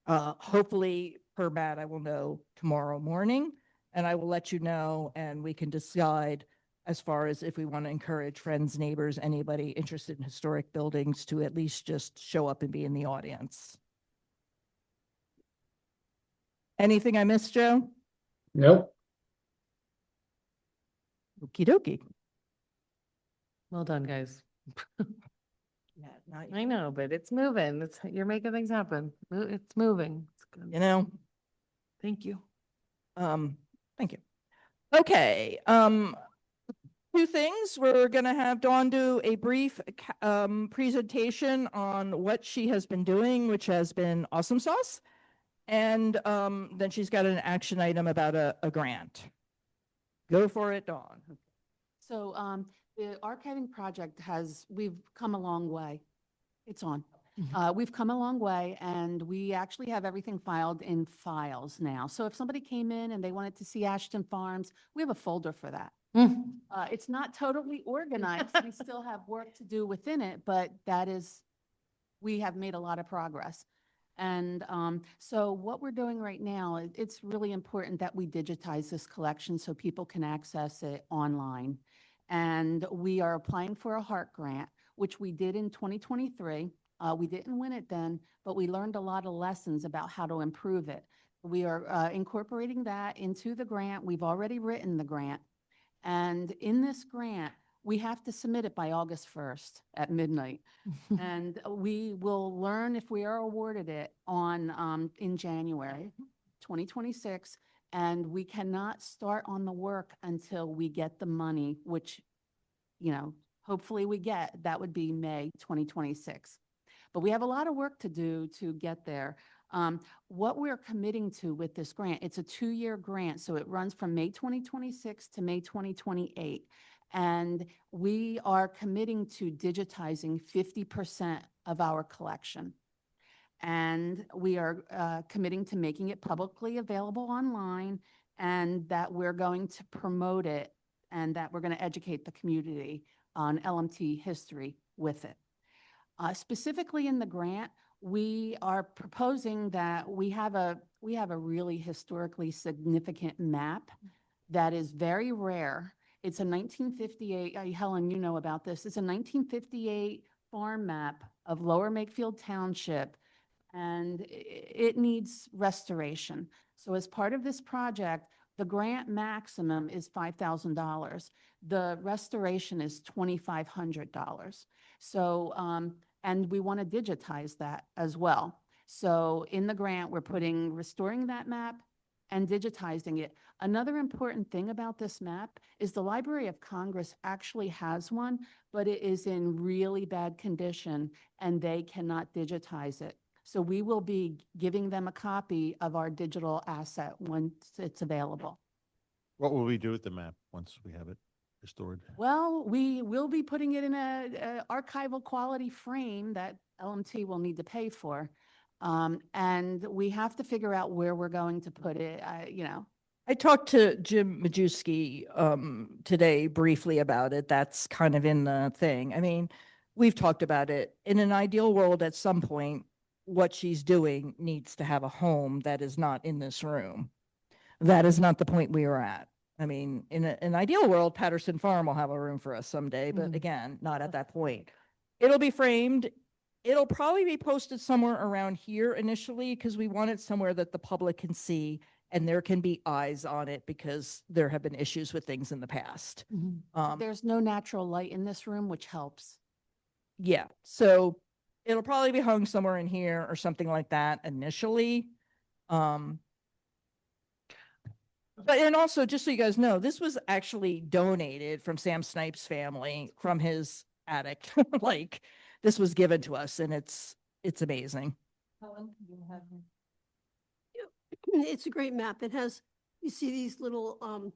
Hopefully, per Matt, I will know tomorrow morning, and I will let you know, and we can decide as far as if we want to encourage friends, neighbors, anybody interested in historic buildings to at least just show up and be in the audience. Anything I missed, Joe? Nope. Okie dokie. Well done, guys. Yeah, not, I know, but it's moving. You're making things happen. It's moving. It's good. you know, Thank you. thank you. Okay, two things. We're gonna have Dawn do a brief presentation on what she has been doing, which has been awesome sauce. And then she's got an action item about a grant. Go for it, Dawn. So the archiving project we've come a long way. It's on. We've come a long way, and we actually have everything filed in files now. So if somebody came in and they wanted to see Ashton Farms, we have a folder for that. It's not totally organized. We still have work to do within it, but we have made a lot of progress. And so what we're doing right now, it's really important that we digitize this collection so people can access it online. And we are applying for a HEART grant, which we did in 2023. We didn't win it then, but we learned a lot of lessons about how to improve it. We are incorporating that into the grant. We've already written the grant. And in this grant, we have to submit it by August 1st at midnight. And we will learn if we are awarded it in January 2026. And we cannot start on the work until we get the money, which, hopefully we get. That would be May 2026. But we have a lot of work to do to get there. What we're committing to with this grant, it's a 2-year grant, so it runs from May 2026 to May 2028. And we are committing to digitizing 50% of our collection. And we are committing to making it publicly available online, and that we're going to promote it, and that we're going to educate the community on LMT history with it. Specifically in the grant, we are proposing that we have a really historically significant map that is very rare. It's a 1958, Helen, you know about this. It's a 1958 farm map of Lower Makefield Township, and it needs restoration. So as part of this project, the grant maximum is $5,000. The restoration is $2,500. So, and we want to digitize that as well. So in the grant, we're putting restoring that map and digitizing it. Another important thing about this map is the Library of Congress actually has one, but it is in really bad condition and they cannot digitize it. So we will be giving them a copy of our digital asset once it's available. What will we do with the map once we have it restored? Well, we will be putting it in a archival quality frame that LMT will need to pay for. And we have to figure out where we're going to put it, I talked to Jim Majewski today briefly about it. That's kind of in the thing. I mean, we've talked about it. In an ideal world, at some point, what she's doing needs to have a home that is not in this room. That is not the point we are at. I mean, in an ideal world, Patterson Farm will have a room for us someday, but again, not at that point. It'll be framed. It'll probably be posted somewhere around here initially because we want it somewhere that the public can see and there can be eyes on it because there have been issues with things in the past. There's no natural light in this room, which helps. Yeah, so it'll probably be hung somewhere in here or something like that initially. But and also, just so you guys know, this was actually donated from Sam Snipes' family from his attic. Like, this was given to us and it's amazing. Helen, you have. It's a great map. It has, you see these little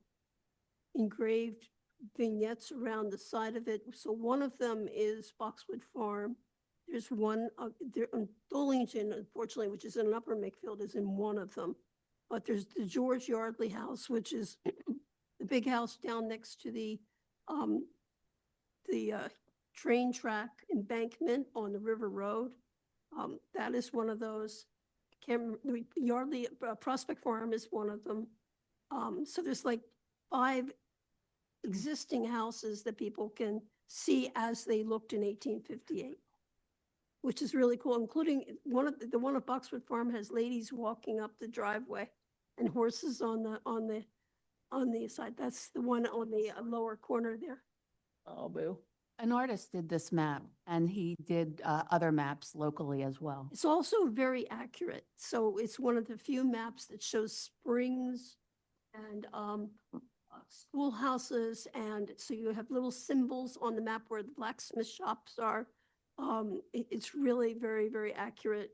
engraved vignettes around the side of it. So one of them is Boxwood Farm. There's one there Dolington, unfortunately, which is in Upper Makefield, is in one of them. But there's the George Yardley house, which is the big house down next to the train track embankment on the River Road. That is one of those. Yardley Prospect Farm is one of them. So there's like 5 existing houses that people can see as they looked in 1858, which is really cool, including the one at Boxwood Farm has ladies walking up the driveway and horses on the side. That's the one on the lower corner there. Oh, boo. An artist did this map, and he did other maps locally as well. It's also very accurate. So it's one of the few maps that shows springs and schoolhouses. And so you have little symbols on the map where the blacksmith shops are. It's really very, very accurate,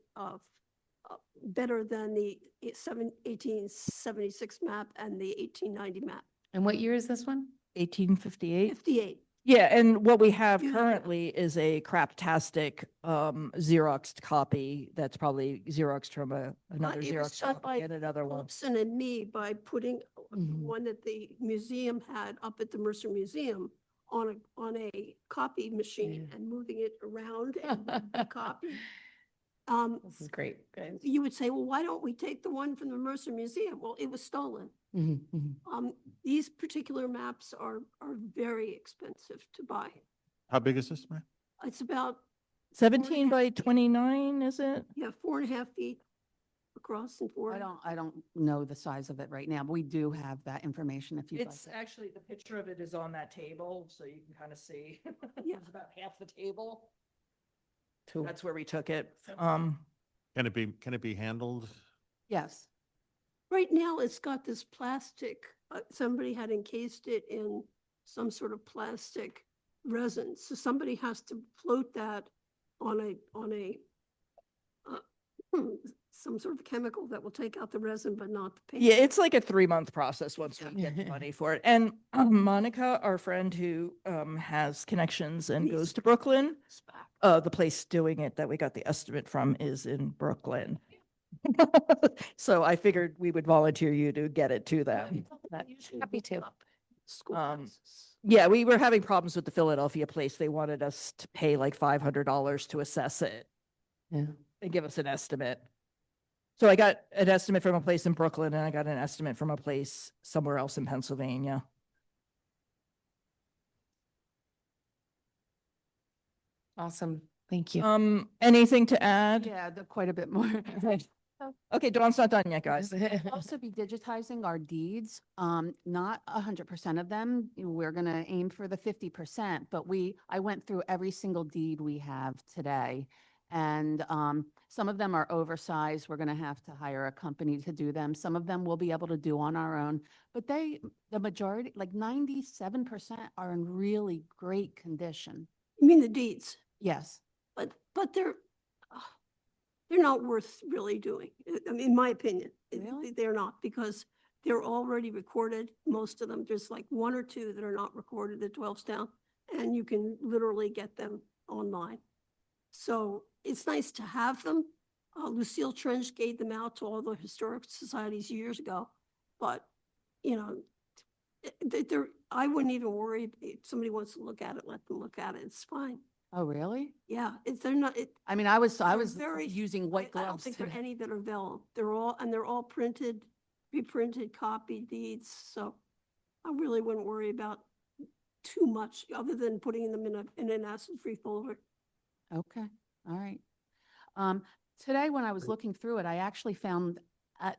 better than the 1876 map and the 1890 map. And what year is this one? 1858. 58. Yeah, and what we have Yeah. currently is a craptastic Xeroxed copy that's probably Xeroxed from another It was Xerox done by copy and another one. Thompson and me by putting the Mhm. one that the museum had up at the Mercer Museum on a copy machine and moving it around and the copy. This is great. You would say, well, why don't we take the one from the Mercer Museum? Well, it was stolen. These particular maps are very expensive to buy. How big is this map? It's about 17 by 29, is it? 4.5 feet across and four. I don't know the size of it right now, but we do have that information if you'd like It's it. actually, the picture of it is on that table, so you can kind of see. Yeah. It's about half the table. Cool. That's where we took it. Can it be handled? Yes. Right now, it's got this plastic, somebody had encased it in some sort of plastic resin. So somebody has to float that on a some sort of chemical that will take out the resin, but not the paint. Yeah, it's like a 3-month process once we get the money for it. And Monica, our friend who has connections and goes to Brooklyn, the place doing it that we got the estimate from is in Brooklyn. So I figured we would volunteer you to get it to them. Happy to. Schoolhouses. Yeah, we were having problems with the Philadelphia place. They wanted us to pay like $500 to assess it Yeah. and give us an estimate. So I got an estimate from a place in Brooklyn and I got an estimate from a place somewhere else in Pennsylvania. Awesome. Thank you. Anything to add? Yeah, quite a bit more. Okay, Dawn's not done yet, guys. We'll also be digitizing our deeds, not 100% of them. We're going to aim for the 50%, but I went through every single deed we have today. And some of them are oversized. We're going to have to hire a company to do them. Some of them we'll be able to do on our own, but the majority, like 97% are in really great condition. You mean the deeds, Yes. but they're not worth really doing. I mean, in my opinion, Really? they're not, because they're already recorded. Most of them, there's like 1 or 2 that are not recorded at 12's and you can literally get them online. So it's nice to have them. Lucille Trench gave them out to all the historic societies years ago, but I wouldn't even worry if somebody wants to look at it, let them look at it. It's fine. Oh, really? Yeah, they're not. I mean, I was very using white I don't gloves think there are today. any that are vellum. They're all printed, reprinted, copied deeds. So I really wouldn't worry about too much other than putting them in an acid-free folder. Okay, all right. Today, when I was looking through it, I actually found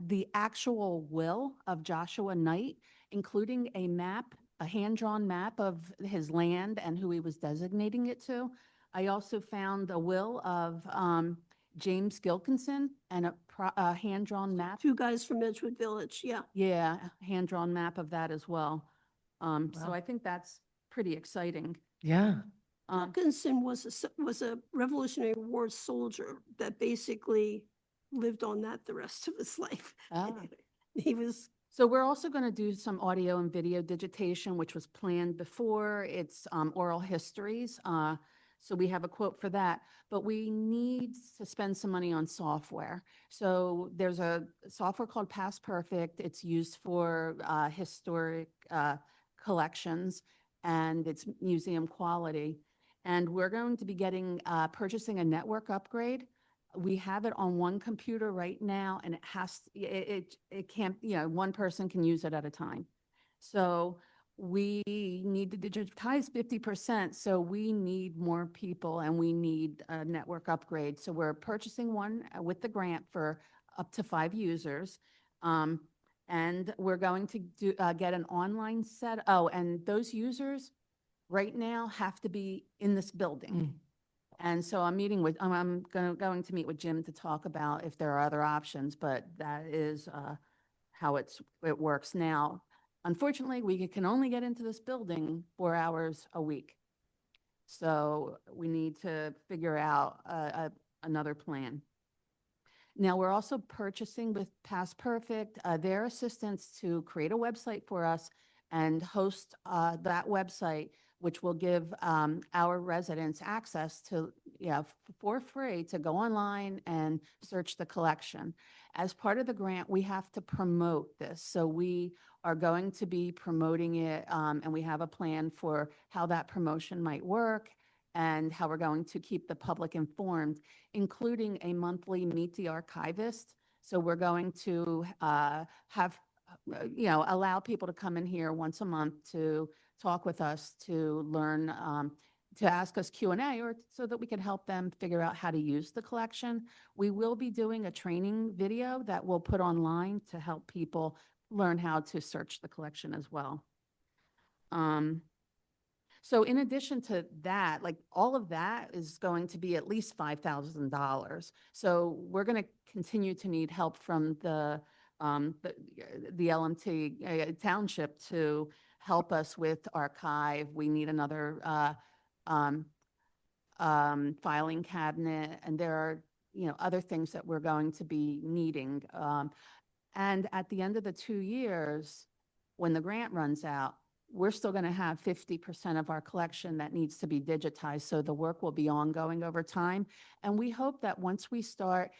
the actual will of Joshua Knight, including a map, a hand-drawn map of his land and who he was designating it to. I also found a will of James Gilkinson and a hand-drawn map. 2 guys from Edgewood Village, yeah. Yeah, hand-drawn map of that as well. So Wow. I think that's pretty exciting. Yeah. Wilkinson was a Revolutionary War soldier that basically lived on that the rest of his life. Ah. He was, So we're also going to do some audio and video digitation, which was planned before. It's oral histories. So we have a quote for that, but we need to spend some money on software. So there's a software called Past Perfect. It's used for historic collections, and it's museum quality. And we're going to be purchasing a network upgrade. We have it on one computer right now, and it can't, one person can use it at a time. So we need to digitize 50%. So we need more people and we need a network upgrade. So we're purchasing one with the grant for up to 5 users. And we're going to get an online set. Oh, and those users right now have to be in this building. And so I'm going to meet with Jim to talk about if there are other options, but that is how it works now. Unfortunately, we can only get into this building 4 hours a week. So we need to figure out another plan. Now, we're also purchasing with Past Perfect their assistance to create a website for us and host that website, which will give our residents access to, for free to go online and search the collection. As part of the grant, we have to promote this. So we are going to be promoting it, and we have a plan for how that promotion might work and how we're going to keep the public informed, including a monthly Meet the Archivist. So we're going to have, allow people to come in here once a month to talk with us, to learn, to ask us Q&A, or so that we can help them figure out how to use the collection. We will be doing a training video that we'll put online to help people learn how to search the collection as well. So in addition to that, like all of that is going to be at least $5,000. So we're going to continue to need help from the LMT Township to help us with archive. We need another filing cabinet, and there are, other things that we're going to be needing. And at the end of the 2 years, when the grant runs out, we're still going to have 50% of our collection that needs to be digitized. So the work will be ongoing over time. And we hope that once we start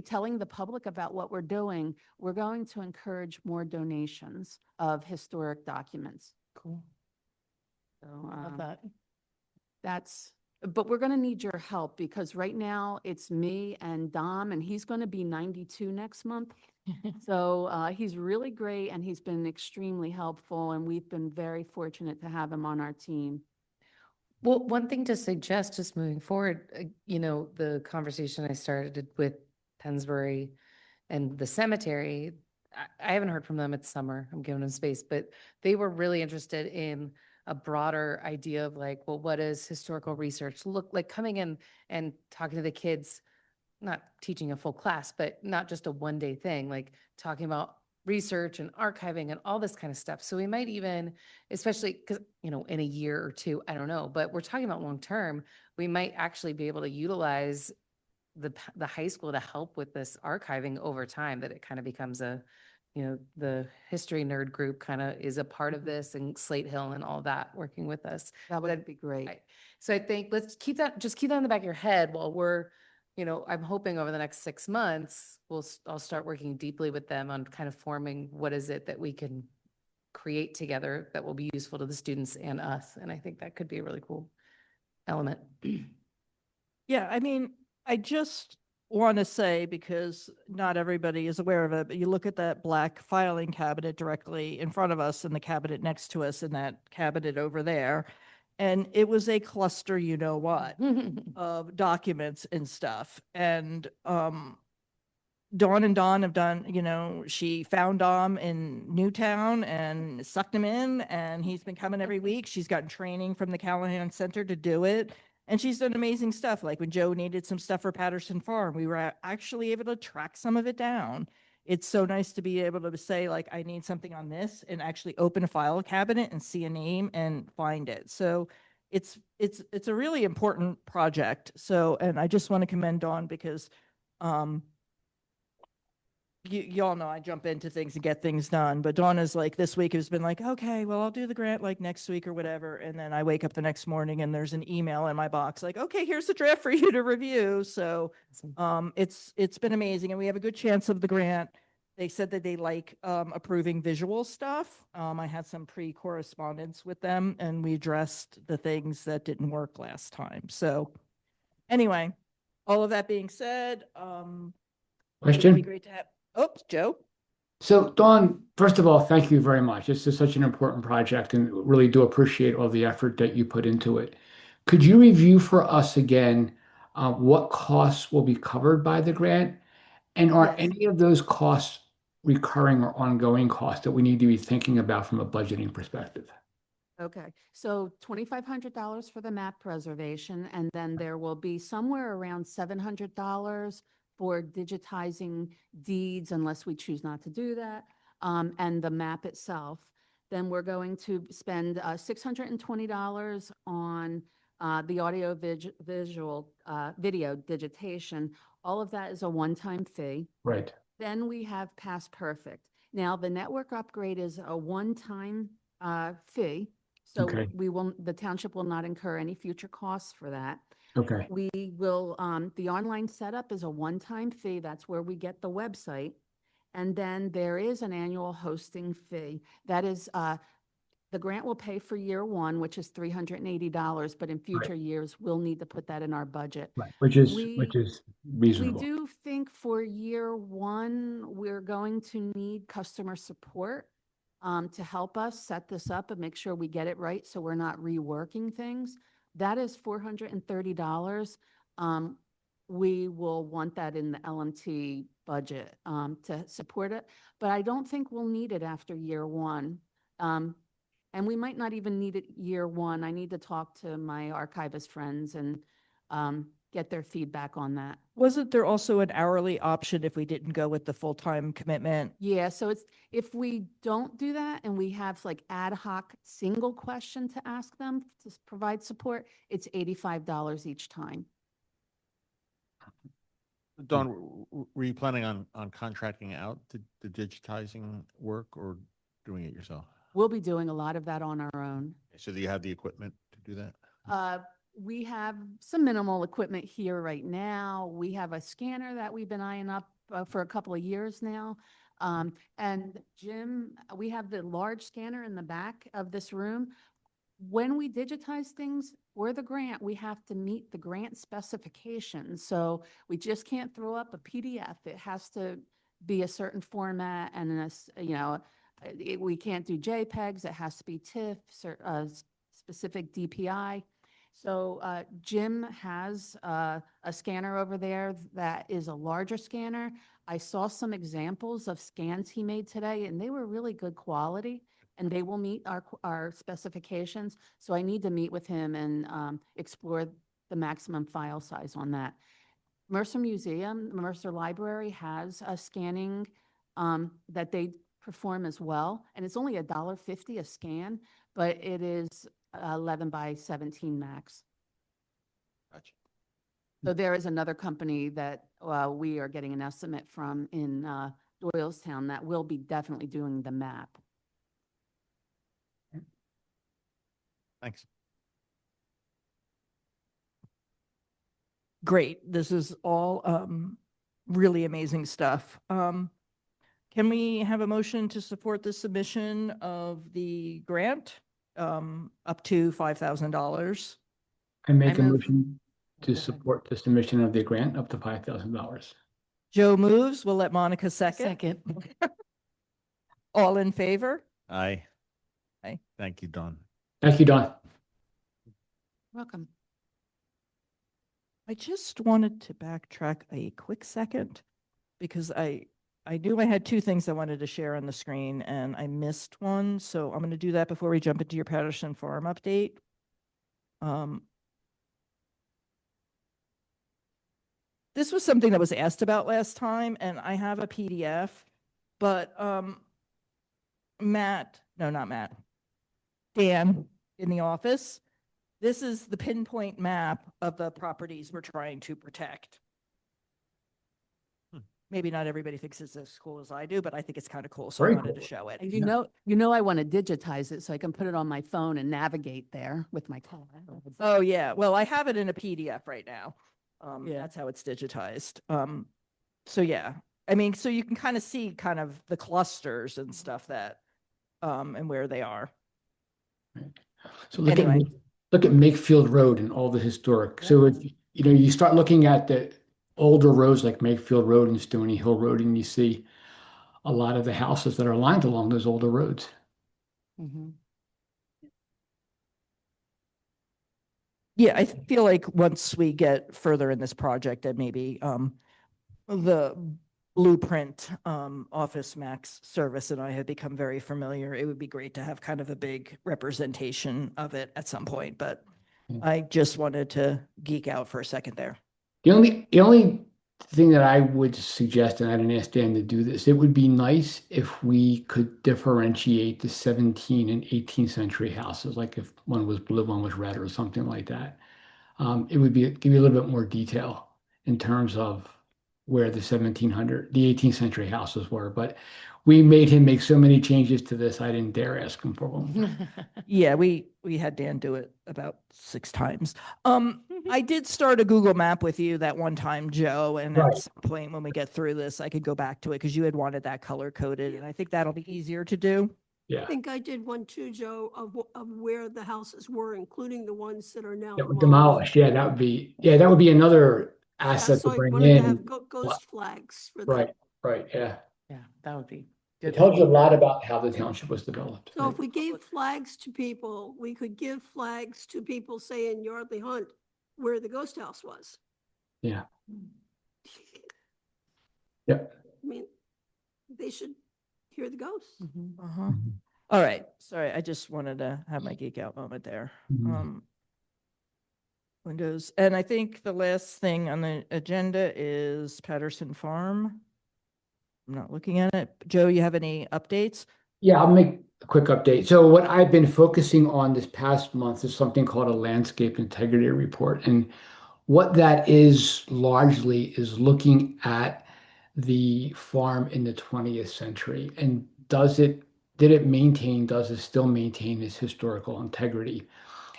telling the public about what we're doing, we're going to encourage more donations of historic documents. Cool. So Love that. but we're going to need your help because right now it's me and Dom, and he's going to be 92 next month. So he's really great and he's been extremely helpful, and we've been very fortunate to have him on our team. Well, one thing to suggest just moving forward, the conversation I started with Pensbury and the cemetery, I haven't heard from them. It's summer. I'm giving them space, but they were really interested in a broader idea of like, well, what does historical research look like, coming in and talking to the kids, not teaching a full class, but not just a one-day thing, like talking about research and archiving and all this kind of stuff. So we might even, especially because, in a year or two, I don't know, but we're talking about long-term, we might actually be able to utilize the high school to help with this archiving over time, that it kind of becomes the history nerd group kind of is a part of this, and Slate Hill and all that working with us. That would be great. So I think let's keep that in the back of your head while we're, I'm hoping over the next 6 months, I'll start working deeply with them on kind of forming what is it that we can create together that will be useful to the students and us. And I think that could be a really cool element. Yeah, I mean, I just want to say, because not everybody is aware of it, but you look at that black filing cabinet directly in front of us and the cabinet next to us and that cabinet over there. And it was a cluster, what, of documents and stuff. And Dawn and Dawn have done, she found Dom in Newtown and sucked him in, and he's been coming every week. She's gotten training from the Callahan Center to do it. And she's done amazing stuff. Like when Joe needed some stuff for Patterson Farm, we were actually able to track some of it down. It's so nice to be able to say, like, I need something on this, and actually open a file cabinet and see a name and find it. So it's a really important project. So, and I just want to commend Dawn because, y'all know I jump into things and get things done, but Donna's like, this week has been like, okay, well, I'll do the grant like next week or whatever. And then I wake up the next morning and there's an email in my box like, okay, here's the draft for you to review. So it's been amazing, and we have a good chance of the grant. They said that they like approving visual stuff. I had some pre-correspondence with them, and we addressed the things that didn't work last time. So anyway, all of that being said, it'd be Question? great to have. Oh, Joe. So, Dawn, first of all, thank you very much. This is such an important project and really do appreciate all the effort that you put into it. Could you review for us again what costs will be covered by the grant? And are Yes. any of those costs recurring or ongoing costs that we need to be thinking about from a budgeting perspective? Okay, so $2,500 for the map preservation, and then there will be somewhere around $700 for digitizing deeds unless we choose not to do that, and the map itself. Then we're going to spend $620 on the audio visual video digitation. All of that is a one-time fee. Right. Then we have Pass Perfect. Now, the network upgrade is a one-time fee. So Okay. the township will not incur any future costs for that. Okay. We will, the online setup is a one-time fee. That's where we get the website. And then there is an annual hosting fee. That is, the grant will pay for year one, which is $380, but in future years, we'll need to put that in our budget. Right. Which is We reasonable. do think for year one, we're going to need customer support to help us set this up and make sure we get it right so we're not reworking things. That is $430. We will want that in the LMT budget to support it, but I don't think we'll need it after year one. And we might not even need it year one. I need to talk to my archivist friends and get their feedback on that. Wasn't there also an hourly option if we didn't go with the full-time commitment? Yeah, so it's, if we don't do that and we have like ad hoc single question to ask them to provide support, it's $85 each time. Dawn, were you planning on contracting out the digitizing work or doing it yourself? We'll be doing a lot of that on our own. So do you have the equipment to do that? We have some minimal equipment here right now. We have a scanner that we've been eyeing up for a couple of years now. And Jim, we have the large scanner in the back of this room. When we digitize things for the grant, we have to meet the grant specifications. So we just can't throw up a PDF. It has to be a certain format and we can't do JPEGs. It has to be TIFF, specific DPI. So Jim has a scanner over there that is a larger scanner. I saw some examples of scans he made today, and they were really good quality, and they will meet our specifications. So I need to meet with him and explore the maximum file size on that. Mercer Museum, Mercer Library has a scanning that they perform as well, and it's only $1.50 a scan, but it is 11 by 17 max. Gotcha. So there is another company that we are getting an estimate from in Doylestown that will be definitely doing the map. Thanks. Great. This is all really amazing stuff. Can we have a motion to support the submission of the grant up to $5,000? I make a move- motion to Go ahead. support the submission of the grant up to $5,000. Joe moves. We'll let Monica second. Second. All in favor? Aye. Aye. Thank you, Dawn. Thank you, Don. Welcome. I just wanted to backtrack a quick second because I knew I had two things I wanted to share on the screen and I missed one. So I'm going to do that before we jump into your Patterson Farm update. This was something that was asked about last time, and I have a PDF, but Matt, no, not Matt, Dan in the office, this is the pinpoint map of the properties we're trying to protect. Maybe not everybody thinks it's as cool as I do, but I think it's kind of cool, so I Very wanted to cool. show it. And you know I want to digitize it so I can put it on my phone and navigate there with my car. Oh, yeah. Well, I have it in a PDF right now. Yeah. That's how it's digitized. So yeah, I mean, so you can kind of see kind of the clusters and stuff that, and where they are. So look Anyway. look at Makefield Road and all the historic. So if you start looking at the older roads like Makefield Road and Stony Hill Road, and you see a lot of the houses that are lined along those older roads. Mhm. Yeah, I feel like once we get further in this project and maybe the Blueprint Office Max service and I have become very familiar, it would be great to have kind of a big representation of it at some point, but I just wanted to geek out for a second there. The only thing that I would suggest, and I didn't ask Dan to do this, it would be nice if we could differentiate the 17th and 18th century houses, like if one was blue, one was red or something like that. It would give you a little bit more detail in terms of where the 18th century houses were. But we made him make so many changes to this, I didn't dare ask him for one. Yeah, we had Dan do it about 6 times. I did start a Google map with you that one time, Joe, and Right. at some point when we get through this, I could go back to it because you had wanted that color coded, and I think that'll be easier to do. I Yeah, think I did one too, Joe, of where the houses were, including the ones that are now that were demolished. demolished. Yeah, that would be another Yeah, asset so to I bring wanted to in. have ghost flags for that. Right, yeah. Yeah, that would be It good. tells you a lot about how the township was developed. So if we gave flags to people, we could give flags to people, say in Yardley Hunt, where the ghost house was. Yeah. Yep. I mean, they should hear the ghosts. Mhm. Uh-huh. All right, sorry, I just wanted to have my geek out moment there. Mhm. Windows, and I think the last thing on the agenda is Patterson Farm. I'm not looking at it. Joe, you have any updates? Yeah, I'll make a quick update. So what I've been focusing on this past month is something called a landscape integrity report. And What that is largely is looking at the farm in the 20th century and does it still maintain its historical integrity?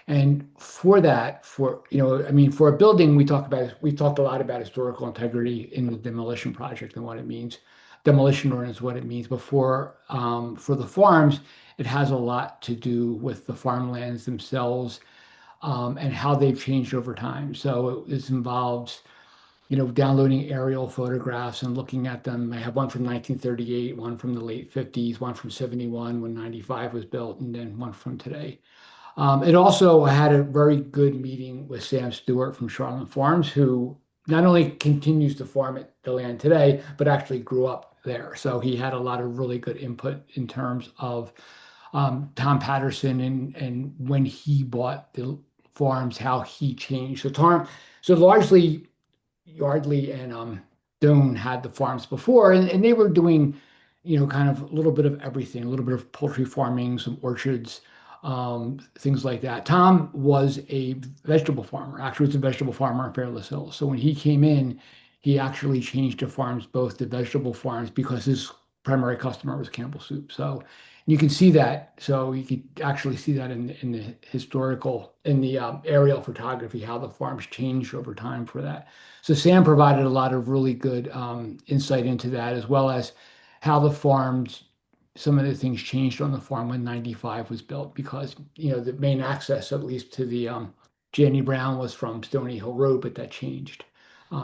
And for that, I mean, for a building, we talked a lot about historical integrity in the demolition project and what it means. Demolition ordinance, what it means. For the farms, it has a lot to do with the farmlands themselves, and how they've changed over time. So this involves, downloading aerial photographs and looking at them. I have one from 1938, one from the late 50s, one from 71 when 95 was built, and then one from today. It also had a very good meeting with Sam Stewart from Charlotte Farms, who not only continues to farm at the land today, but actually grew up there. So he had a lot of really good input in terms of Tom Patterson and when he bought the farms, how he changed. So largely Yardley and Doan had the farms before, and they were doing, kind of a little bit of everything, a little bit of poultry farming, some orchards, things like that. Tom was a vegetable farmer. Actually, was a vegetable farmer in Fairless Hills. So when he came in, he actually changed the farms, both the vegetable farms, because his primary customer was Campbell Soup. So you can see that. So you could actually see that in the aerial photography, how the farms changed over time for that. So Sam provided a lot of really good insight into that, as well as how some of the things changed on the farm when 95 was built, because, the main access, at least to the Jenny Brown, was from Stony Hill Road, but that changed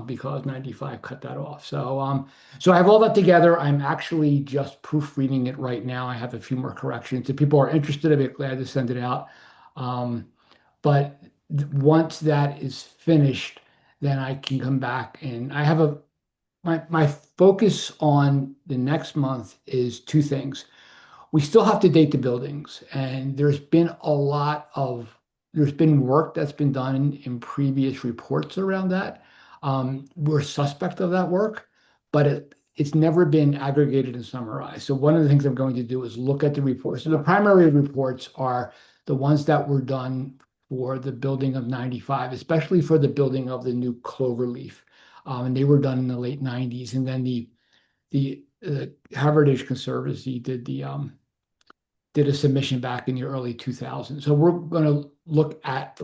because 95 cut that off. So I have all that together. I'm actually just proofreading it right now. I have a few more corrections. If people are interested, I'd be glad to send it out. But once that is finished, then I can come back, and I have my focus on the next month is two things. We still have to date the buildings, and there's been work that's been done in previous reports around that. We're suspect of that work, but it's never been aggregated and summarized. So one of the things I'm going to do is look at the reports. So the primary reports are the ones that were done for the building of 95, especially for the building of the new Cloverleaf. And they were done in the late 90s. And then the Heritage Conservancy did a submission back in the early 2000s. So we're going to look at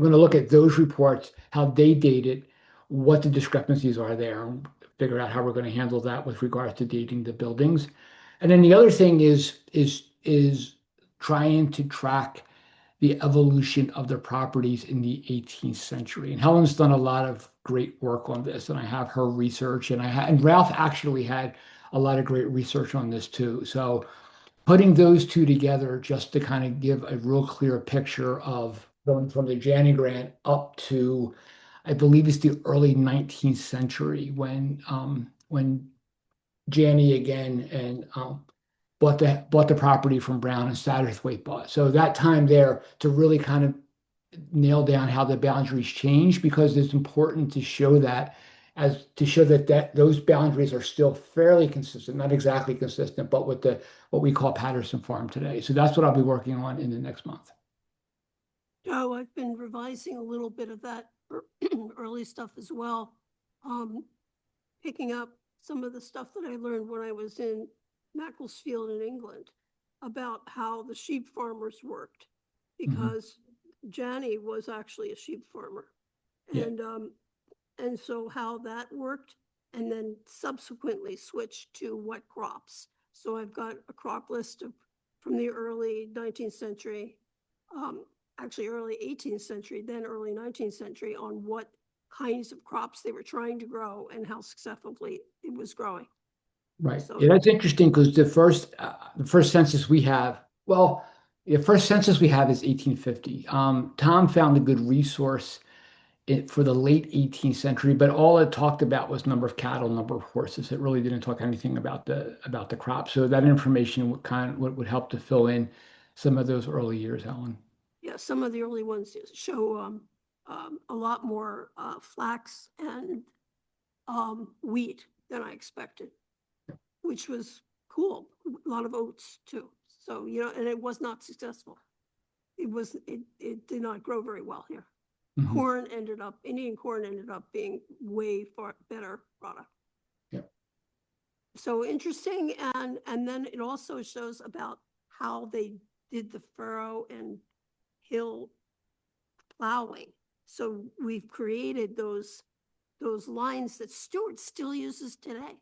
those reports, how they dated, what the discrepancies are there, and figure out how we're going to handle that with regards to dating the buildings. And then the other thing is trying to track the evolution of the properties in the 18th century. And Helen's done a lot of great work on this, and I have her research, and Ralph actually had a lot of great research on this too. So putting those two together just to kind of give a real clear picture of going from the Janney Grant up to, I believe it's the early 19th century when Janney again and bought the property from Brown and Satterthwaite bought. So that time there to really kind of nail down how the boundaries change, because it's important to show that those boundaries are still fairly consistent, not exactly consistent, but with what we call Patterson Farm today. So that's what I'll be working on in the next month. Joe, I've been revising a little bit of that early stuff as well. Picking up some of the stuff that I learned when I was in Macclesfield in England about how the sheep farmers worked, because Janney was actually a sheep farmer. Yeah. And so how that worked, and then subsequently switched to what crops. So I've got a crop list from the early 19th century, actually early 18th century, then early 19th century, on what kinds of crops they were trying to grow and how successfully it was growing. Right. So- Yeah, that's interesting, because the first census we have, the first census we have is 1850. Tom found a good resource for the late 18th century, but all it talked about was number of cattle, number of horses. It really didn't talk anything about the crop. So that information would help to fill in some of those early years, Helen. Yeah, some of the early ones show a lot more flax and wheat than I expected, which was cool. A lot of oats too. So, and it was not successful. It did not grow very well here. Mhm. Indian corn ended up being way far better product. Yep. So interesting, and then it also shows about how they did the furrow and hill plowing. So we've created those lines that Stewart still uses today,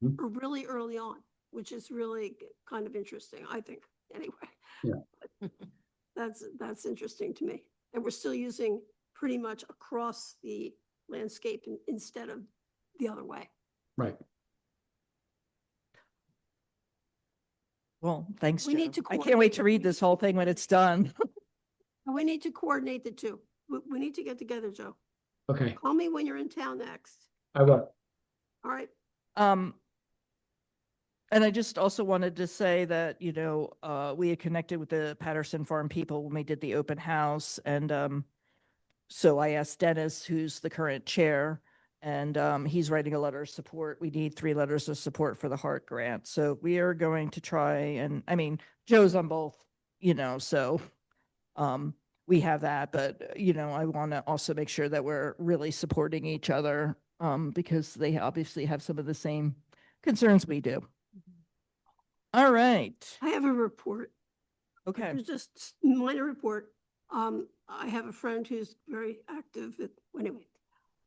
Mhm. or really early on, which is really kind of interesting, I think, anyway. Yeah. That's interesting to me. And we're still using pretty much across the landscape instead of the other way. Right. Well, thanks, We need Joe. to I can't wait coordinate. to read this whole thing when it's done. And we need to coordinate the two. We need to get together, Joe. Okay. Call me when you're in town next. I will. All right. And I just also wanted to say that, we had connected with the Patterson Farm people when we did the open house. And so I asked Dennis, who's the current chair, and he's writing a letter of support. We need 3 letters of support for the Heart Grant. So we are going to try, and I mean, Joe's on both, so we have that, but I want to also make sure that we're really supporting each other because they obviously have some of the same concerns we do. All right. I have a report. Okay. It's just a minor report. I have a friend who's very active. Anyway,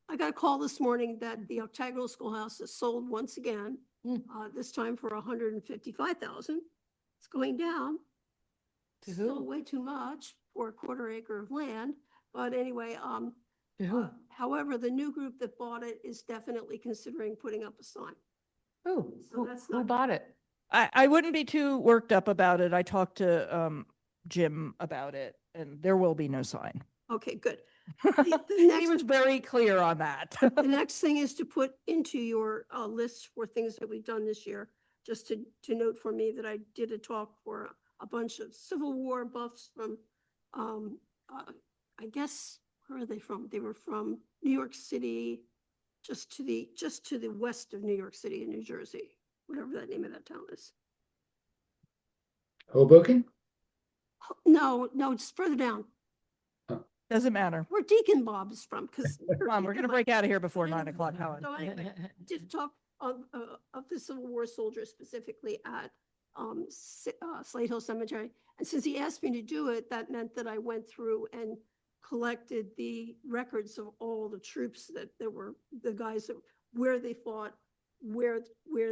I got a call this morning that the Octagonal Schoolhouse is sold once again, this time for 155,000. It's going down. To Still who? way too much for a quarter acre of land. But anyway, To who? however, the new group that bought it is definitely considering putting up a sign. Who? So that's Who not- bought it? I wouldn't be too worked up about it. I talked to Jim about it, and there will be no sign. Okay, good. He next- was very clear on that. The next thing is to put into your list for things that we've done this year, just to note for me that I did a talk for a bunch of Civil War buffs from, I guess, where are they from? They were from New York City, just to the west of New York City in New Jersey, whatever that name of that town is. Hoboken? No, it's further down, Doesn't matter. where Deacon Bob is from, because. Come on, we're going to break out of here before 9 o'clock, Helen. So anyway, did talk of the Civil War soldiers specifically at Slate Hill Cemetery. And since he asked me to do it, that meant that I went through and collected the records of all the troops that there were, the guys that, where they fought, where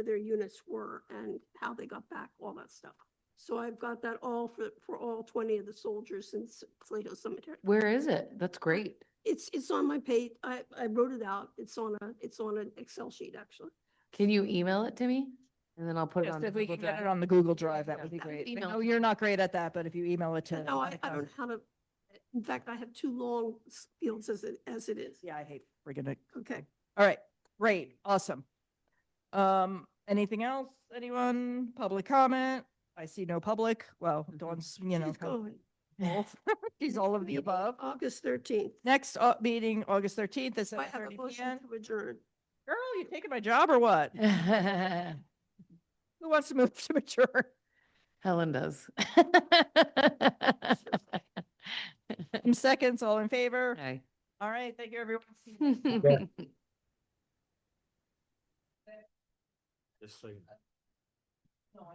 their units were, and how they got back, all that stuff. So I've got that all for all 20 of the soldiers in Slate Hill Cemetery. Where is it? That's great. It's on my page. I wrote it out. It's on an Excel sheet, actually. Can you email it to me? And then I'll put it Yes, on. if we Google can get it Drive. on the Google Drive, that would be Yeah, great. I email. know you're not great at that, but if you email it to. No, I don't know how to, in fact, I have 2 long fields as it is. Yeah, I hate friggin' it. Okay. All right, great, awesome. Anything else? Anyone? Public comment? I see no public. Well, Dawn's, She's going. both. She's all of the above. August 13th. Next meeting, August 13th at I have a 7:30 motion PM. to adjourn. Girl, you taking my job or what? Who wants to move to adjourn? Helen does. Seconds, all in favor? Okay. All right, thank you, everyone. Just so you know.